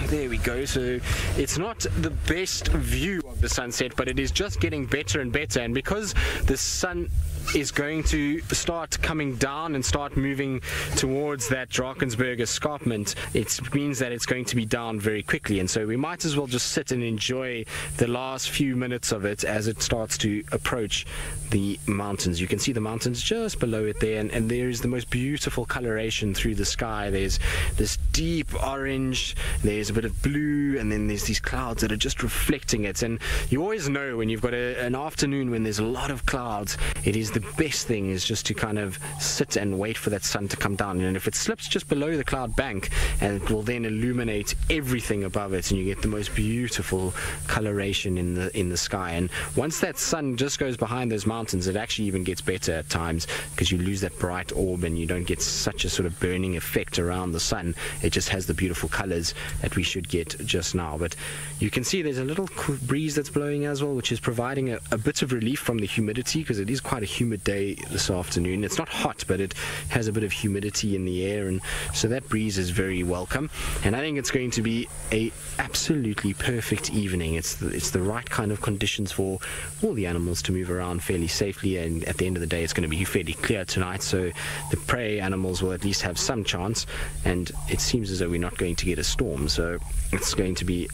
[SPEAKER 3] there we go. So it's not the best view of the sunset, but it is just getting better and better. And because the sun is going to start coming down and start moving towards that Drakensberg escarpment, it means that it's going to be down very quickly, and so we might as well just sit and enjoy the last few minutes of it as it starts to approach the mountains. You can see the mountains just below it there, and there is the most beautiful coloration through the sky. There's this deep orange, there's a bit of blue, and then there's these clouds that are just reflecting it. And you always know when you've got an afternoon when there's a lot of clouds, it is the best thing is just to kind of sit and wait for that sun to come down. And if it slips just below the cloud bank, and it will then illuminate everything above it, and you get the most beautiful coloration in the sky. And once that sun just goes behind those mountains, it actually even gets better at times, because you lose that bright orb and you don't get such a sort of burning effect around the sun. It just has the beautiful colors that we should get just now. But you can see there's a little breeze that's blowing as well, which is providing a bit of relief from the humidity, because it is quite a humid day this afternoon. It's not hot, but it has a bit of humidity in the air, and so that breeze is very welcome. And I think it's going to be a absolutely perfect evening. It's the right kind of conditions for all the animals to move around fairly safely, and at the end of the day it's going to be fairly clear tonight, so the prey animals will at least have some chance, and it seems as though we're not going to get a storm, so it's going to be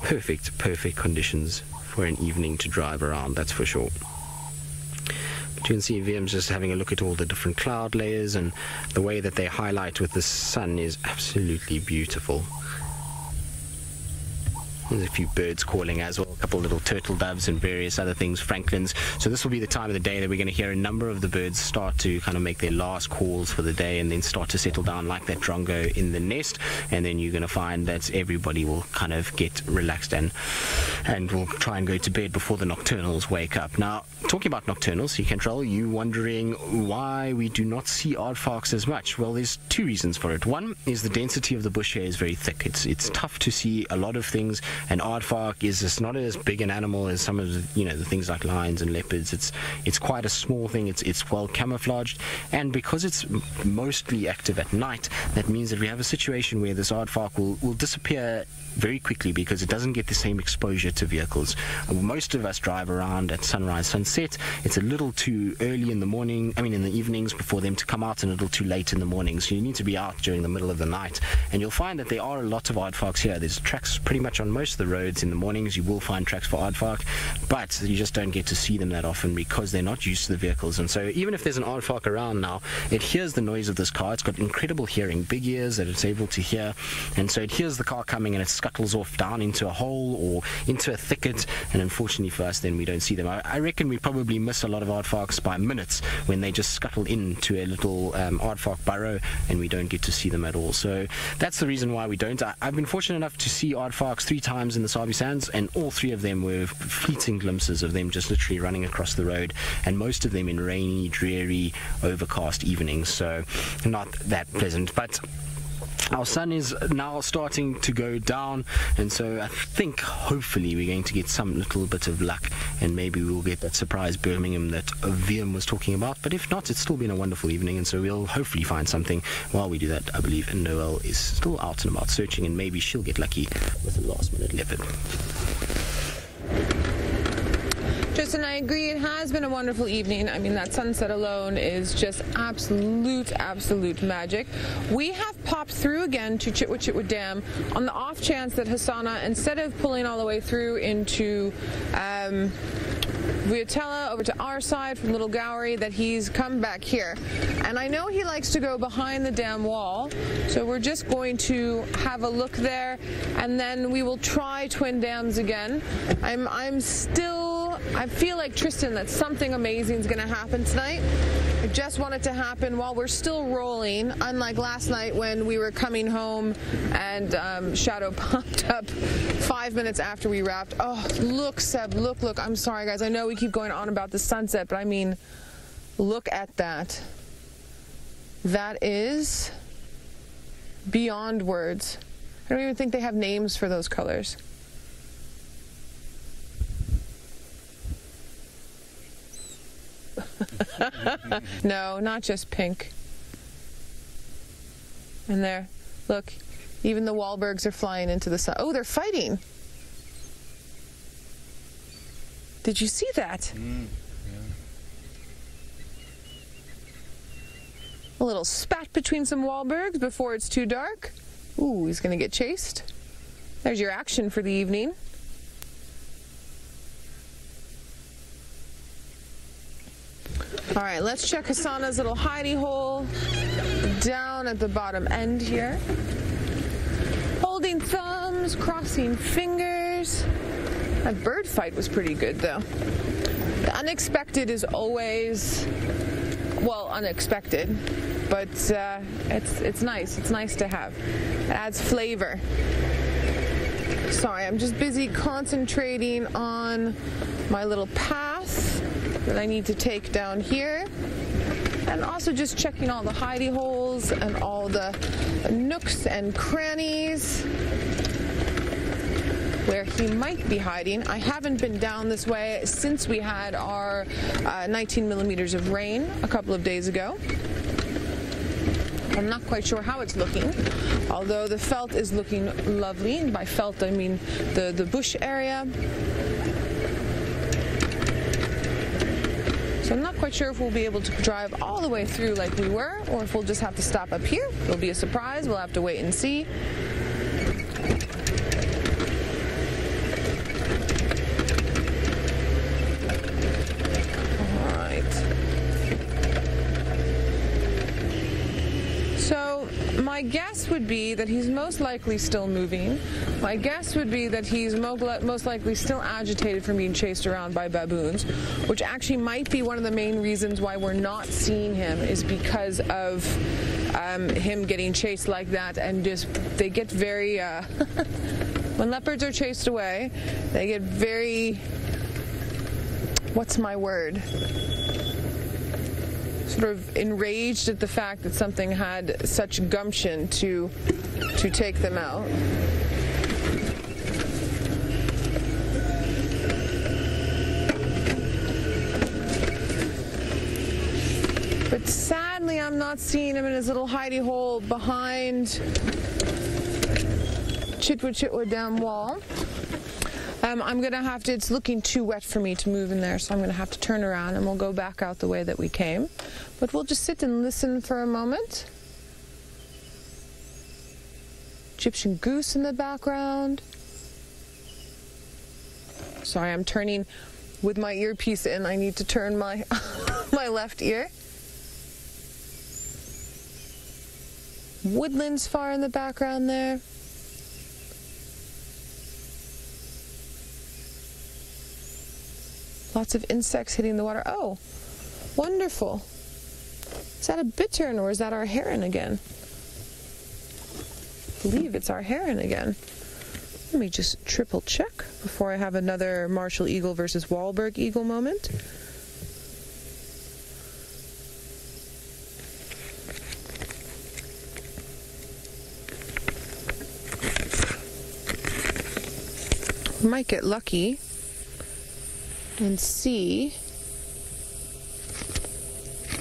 [SPEAKER 3] perfect conditions for an evening to drive around, that's for sure. But you can see VM's just having a look at all the different cloud layers, and the way that they highlight with the sun is absolutely beautiful. There's a few birds calling as well, a couple little turtle doves and various other things, franklins. So this will be the time of the day that we're going to hear a number of the birds start to kind of make their last calls for the day, and then start to settle down like that drongo in the nest. And then you're going to find that everybody will kind of get relaxed and will try and go to bed before the nocturnals wake up. Now, talking about nocturnals, Sea Control, you wondering why we do not see aardvarks as much? Well, there's two reasons for it. One is the density of the bush here is very thick. It's tough to see a lot of things. An aardvark is just not as big an animal as some of the, the things like lions and leopards. It's quite a small thing. It's well camouflaged, and because it's mostly active at night, that means that we have a situation where this aardvark will disappear very quickly, because it doesn't get the same exposure to vehicles. Most of us drive around at sunrise, sunset. It's a little too early in the morning, in the evenings, before them to come out, and a little too late in the morning. So you need to be out during the middle of the night. And you'll find that there are a lot of aardvarks here. There's tracks pretty much on most of the roads in the mornings. You will find tracks for aardvark, but you just don't get to see them that often because they're not used to the vehicles. And so even if there's an aardvark around now, it hears the noise of this car. It's got incredible hearing, big ears that it's able to hear. And so it hears the car coming, and it scuttles off down into a hole or into a thicket, and unfortunately for us, then we don't see them. I reckon we probably miss a lot of aardvarks by minutes when they just scuttle into a little aardvark burrow, and we don't get to see them at all. So that's the reason why we don't. I've been fortunate enough to see aardvarks 3 times in the Sabi Sands, and all 3 of them were fleeting glimpses of them just literally running across the road, and most of them in rainy, dreary, overcast evenings, so not that pleasant. But our sun is now starting to go down, and so I think hopefully we're going to get some little bit of luck, and maybe we'll get that surprise Birmingham that VM was talking about. But if not, it's still been a wonderful evening, and so we'll hopefully find something. While we do that, I believe Noelle is still out and about searching, and maybe she'll get lucky with a last minute leopard.
[SPEAKER 2] Tristan, I agree. It has been a wonderful evening. I mean, that sunset alone is just absolute magic. We have popped through again to Chitwa Dam on the off chance that Hassana, instead of pulling all the way through into Viatella over to our side from Little Gowrie, that he's come back here. And I know he likes to go behind the dam wall, so we're just going to have a look there, and then we will try Twin Dams again. I feel like, Tristan, that something amazing is going to happen tonight. I just want it to happen while we're still rolling, unlike last night when we were coming home and Shadow popped up 5 minutes after we wrapped. Oh, look, Seb, look. I'm sorry, guys. I know we keep going on about the sunset, but I mean, look at that. That is beyond words. I don't even think they have names for those colors. No, not just pink. And there, look, even the Wahlbergs are flying into the sun. Oh, they're fighting. Did you see that? Yeah. A little spat between some Wahlbergs before it's too dark. Ooh, he's gonna get chased. There's your action for the evening. All right, let's check Hassana's little hidey hole down at the bottom end here. Holding thumbs, crossing fingers. That bird fight was pretty good, though. The unexpected is always, well, unexpected, but it's nice. It's nice to have. It adds flavor. Sorry, I'm just busy concentrating on my little path that I need to take down here, and also just checking all the hidey holes and all the nooks and crannies where he might be hiding. I haven't been down this way since we had our 19 millimeters of rain a couple of days ago. I'm not quite sure how it's looking, although the felt is looking lovely, and by felt I mean the bush area. So I'm not quite sure if we'll be able to drive all the way through like we were, or if we'll just have to stop up here. It'll be a surprise. We'll have to wait and see. All right. So my guess would be that he's most likely still moving. My guess would be that he's most likely still agitated from being chased around by baboons, which actually might be one of the main reasons why we're not seeing him, is because of him getting chased like that, and just they get very when leopards are chased away, they get very, what's my word, sort of enraged at the fact that something had such gumption to take them out. But sadly, I'm not seeing him in his little hidey hole behind Chitwa Dam wall. I'm going to have to, it's looking too wet for me to move in there, so I'm going to have to turn around and we'll go back out the way that we came. But we'll just sit and listen for a moment. Egyptian goose in the background. Sorry, I'm turning with my earpiece in. I need to turn my my left ear. Woodlands far in the background there. Lots of insects hitting the water. Oh, wonderful. Is that a bittern or is that our heron again? I believe it's our heron again. Let me just triple check before I have another Marshall Eagle versus Wahlberg Eagle moment. We might get lucky and see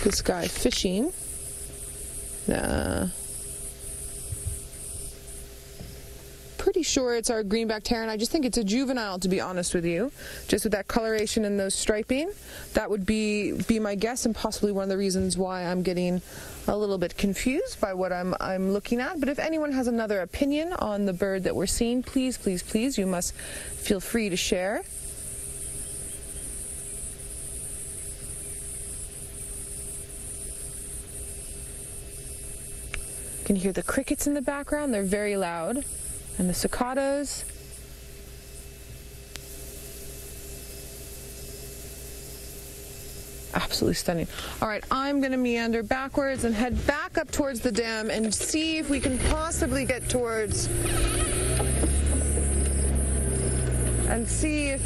[SPEAKER 2] this guy fishing. Nah. Pretty pretty sure it's our greenback heron. I just think it's a juvenile, to be honest with you. Just with that coloration and those striping, that would be my guess, and possibly one of the reasons why I'm getting a little bit confused by what I'm looking at. But if anyone has another opinion on the bird that we're seeing, please, please, please, you must feel free to share. You can hear the crickets in the background. They're very loud. And the cicadas. Absolutely stunning. All right, I'm going to meander backwards and head back up towards the dam and see if we can possibly get towards and see if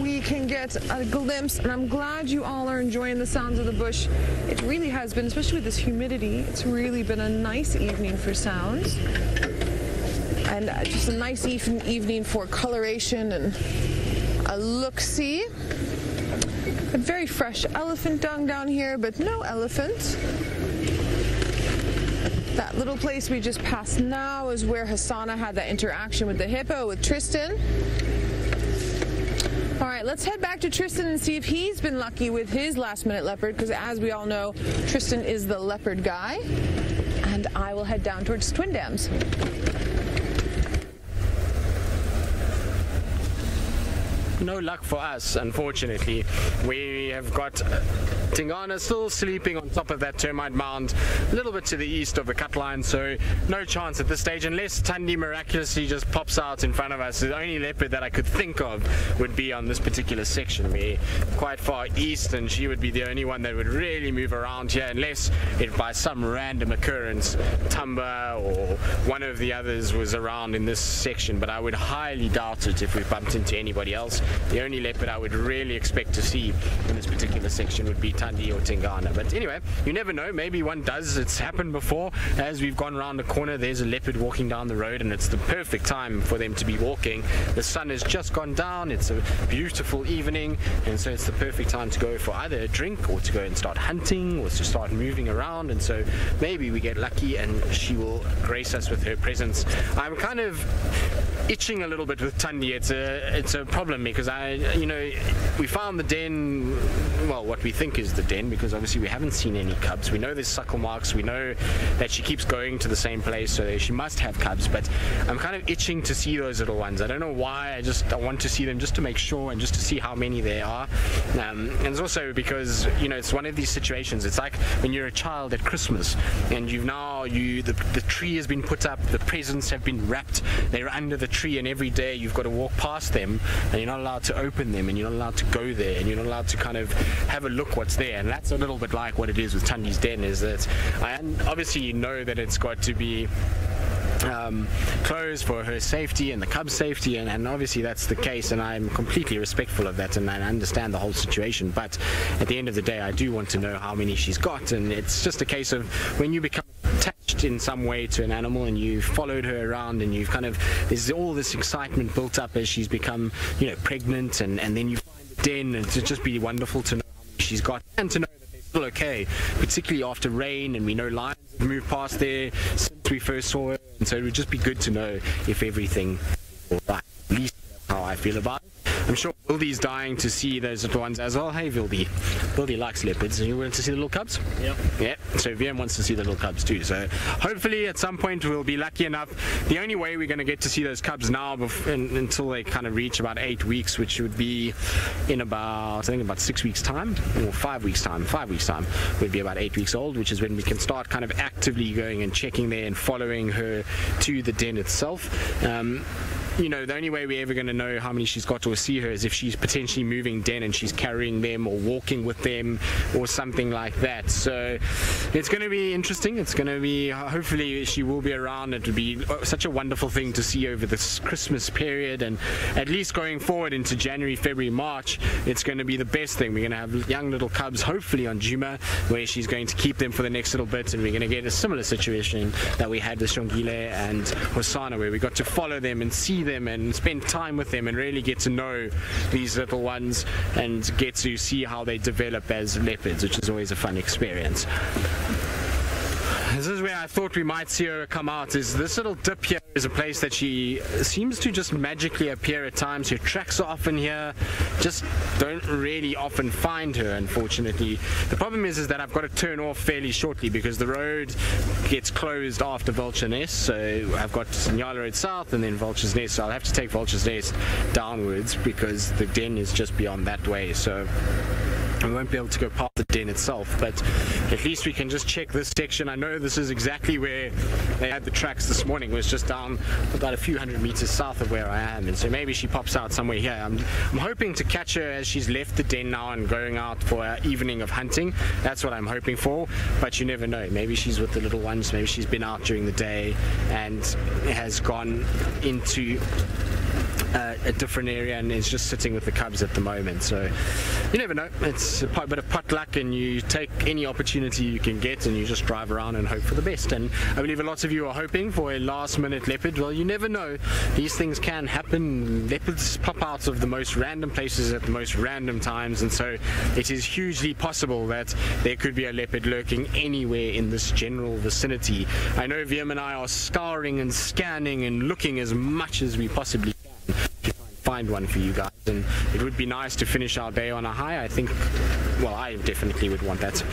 [SPEAKER 2] we can get a glimpse. And I'm glad you all are enjoying the sounds of the bush. It really has been, especially with this humidity, it's really been a nice evening for sounds. And just a nice evening for coloration and a look-see. A very fresh elephant dung down here, but no elephant. That little place we just passed now is where Hassana had that interaction with the hippo, with Tristan. All right, let's head back to Tristan and see if he's been lucky with his last-minute leopard, because as we all know, Tristan is the leopard guy. And I will head down towards Twin Dams.
[SPEAKER 3] No luck for us, unfortunately. We have got Tingana still sleeping on top of that termite mound, a little bit to the east of the cut line, so no chance at this stage, unless Tundi miraculously just pops out in front of us. The only leopard that I could think of would be on this particular section. We're quite far east, and she would be the only one that would really move around here, unless if by some random occurrence Tumba or one of the others was around in this section, but I would highly doubt it if we bumped into anybody else. The only leopard I would really expect to see in this particular section would be Tundi or Tingana. But anyway, you never know, maybe one does. It's happened before. As we've gone around the corner, there's a leopard walking down the road, and it's the perfect time for them to be walking. The sun has just gone down, it's a beautiful evening, and so it's the perfect time to go for either a drink or to go and start hunting or to start moving around. And so maybe we get lucky and she will grace us with her presence. I'm kind of itching a little bit with Tundi. It's a problem because we found the den, well, what we think is the den, because obviously we haven't seen any cubs. We know there's suckle marks, we know that she keeps going to the same place, so she must have cubs, but I'm kind of itching to see those little ones. I don't know why, I want to see them just to make sure and just to see how many there are. And it's also because, it's one of these situations, it's like when you're a child at Christmas and the tree has been put up, the presents have been wrapped, they're under the tree, and every day you've got to walk past them and you're not allowed to open them and you're not allowed to go there and you're not allowed to kind of have a look what's there. And that's a little bit like what it is with Tundi's den, is that I obviously know that it's got to be closed for her safety and the cub's safety, and obviously that's the case, and I'm completely respectful of that, and I understand the whole situation. But at the end of the day, I do want to know how many she's got, and it's just a case of when you become attached in some way to an animal and you've followed her around and you've there's all this excitement built up as she's become pregnant, and then you find the den, and it'd just be wonderful to know how many she's got and to know that they're still okay, particularly after rain, and we know lions have moved past there since we first saw her, and so it would just be good to know if everything is all right. At least that's how I feel about it. I'm sure Vildy's dying to see those little ones as well. Hey Vildy. Vildy likes leopards. Are you willing to see the little cubs? Yep. Yeah. So VM wants to see the little cubs too. So hopefully at some point we'll be lucky enough. The only way we're going to get to see those cubs now until they kind of reach about 8 weeks, which would be in about 6 weeks time, or 5 weeks time. 5 weeks time would be about 8 weeks old, which is when we can start kind of actively going and checking there and following her to the den itself. The only way we're ever going to know how many she's got or see her is if she's potentially moving den and she's carrying them or walking with them or something like that. So it's going to be interesting. It's going to be, hopefully she will be around. It would be such a wonderful thing to see over this Christmas period, and at least going forward into January, February, March, it's going to be the best thing. We're going to have young little cubs hopefully on Juma, where she's going to keep them for the next little bit, and we're going to get a similar situation that we had with Shongile and Hosanna, where we got to follow them and see them and spend time with them and really get to know these little ones and get to see how they develop as leopards, which is always a fun experience. This is where I thought we might see her come out. Is this little dip here is a place that she seems to just magically appear at times. Her tracks are often here. Just don't really often find her, unfortunately. The problem is that I've got to turn off fairly shortly because the road gets closed after Vulture Nest. So I've got Nyala Road South and then Vulture's Nest. So I'll have to take Vulture's Nest downwards because the den is just beyond that way. So we won't be able to go past the den itself, but at least we can just check this section. I know this is exactly where they had the tracks this morning. It was just down about a few hundred meters south of where I am, and so maybe she pops out somewhere here. I'm hoping to catch her as she's left the den now and going out for an evening of hunting. That's what I'm hoping for, but you never know. Maybe she's with the little ones, maybe she's been out during the day and has gone into a different area and is just sitting with the cubs at the moment. So you never know. It's a bit of potluck, and you take any opportunity you can get and you just drive around and hope for the best. And I believe a lot of you are hoping for a last minute leopard. Well, you never know. These things can happen. Leopards pop out of the most random places at the most random times, and so it is hugely possible that there could be a leopard lurking anywhere in this general vicinity. I know Viam and I are scouring and scanning and looking as much as we possibly can to find one for you guys, and it would be nice to finish our day on a high. I think, well, I definitely would want that.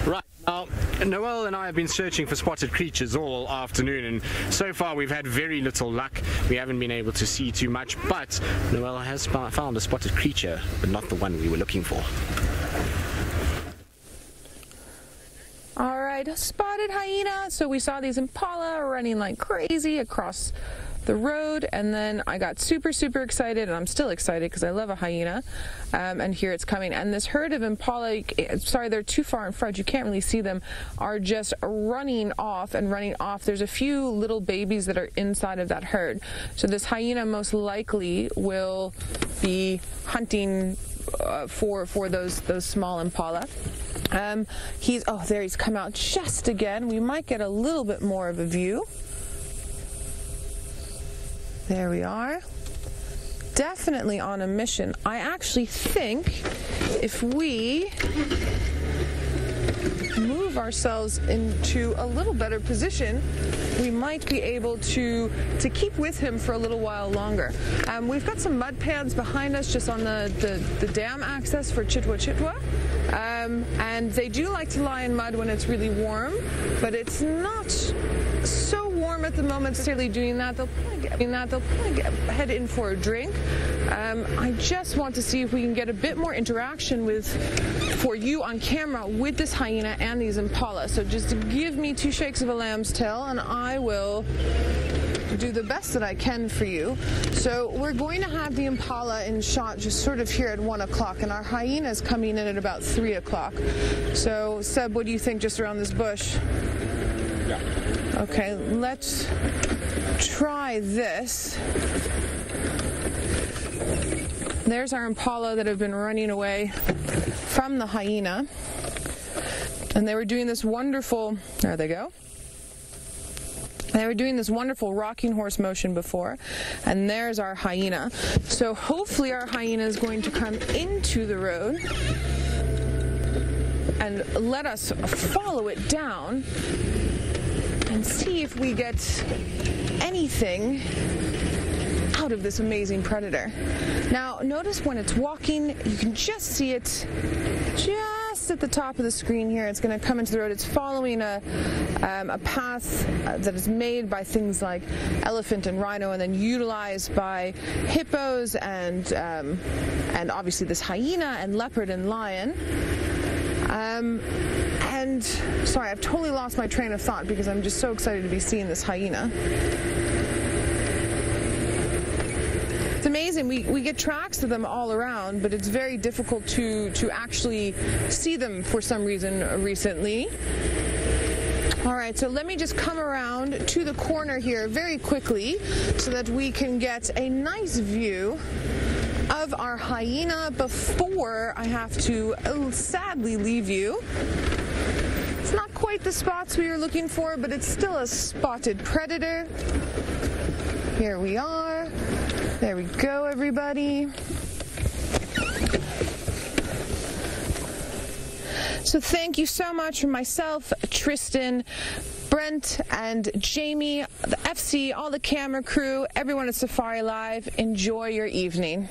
[SPEAKER 3] Right, now Noel and I have been searching for spotted creatures all afternoon, and so far we've had very little luck. We haven't been able to see too much, but Noel has found a spotted creature, but not the one we were looking for.
[SPEAKER 2] All right, a spotted hyena. So we saw these impala running like crazy across the road, and then I got super excited, and I'm still excited because I love a hyena, and here it's coming. And this herd of impala, sorry, they're too far in front, you can't really see them, are just running off and running off. There's a few little babies that are inside of that herd, so this hyena most likely will be hunting for those small impala. He's come out just again. We might get a little bit more of a view. There we are. Definitely on a mission. I actually think if we move ourselves into a little better position, we might be able to keep with him for a little while longer. We've got some mud pans behind us just on the dam access for Chitwa. And they do like to lie in mud when it's really warm, but it's not so warm at the moment necessarily doing that. They'll probably head in for a drink. I just want to see if we can get a bit more interaction for you on camera with this hyena and these impala. So just give me 2 shakes of a lamb's tail and I will do the best that I can for you. So we're going to have the impala in shot just sort of here at 1 o'clock, and our hyena is coming in at about 3 o'clock. So Seb, what do you think just around this bush?
[SPEAKER 3] Yeah.
[SPEAKER 2] Okay, let's try this. There's our impala that have been running away from the hyena. And they were doing this wonderful, there they go. They were doing this wonderful rocking horse motion before, and there's our hyena. So hopefully our hyena is going to come into the road and let us follow it down and see if we get anything out of this amazing predator. Now notice when it's walking, you can just see it just at the top of the screen here. It's going to come into the road. It's following a path that is made by things like elephant and rhino, and then utilized by hippos and obviously this hyena and leopard and lion. And sorry, I've totally lost my train of thought because I'm just so excited to be seeing this hyena. It's amazing. We get tracks of them all around, but it's very difficult to actually see them for some reason recently. All right, so let me just come around to the corner here very quickly so that we can get a nice view of our hyena before I have to sadly leave you. It's not quite the spots we were looking for, but it's still a spotted predator. Here we are. There we go, everybody. So thank you so much from myself, Tristan, Brent, and Jamie, the FC, all the camera crew, everyone at Safari Live. Enjoy your evening.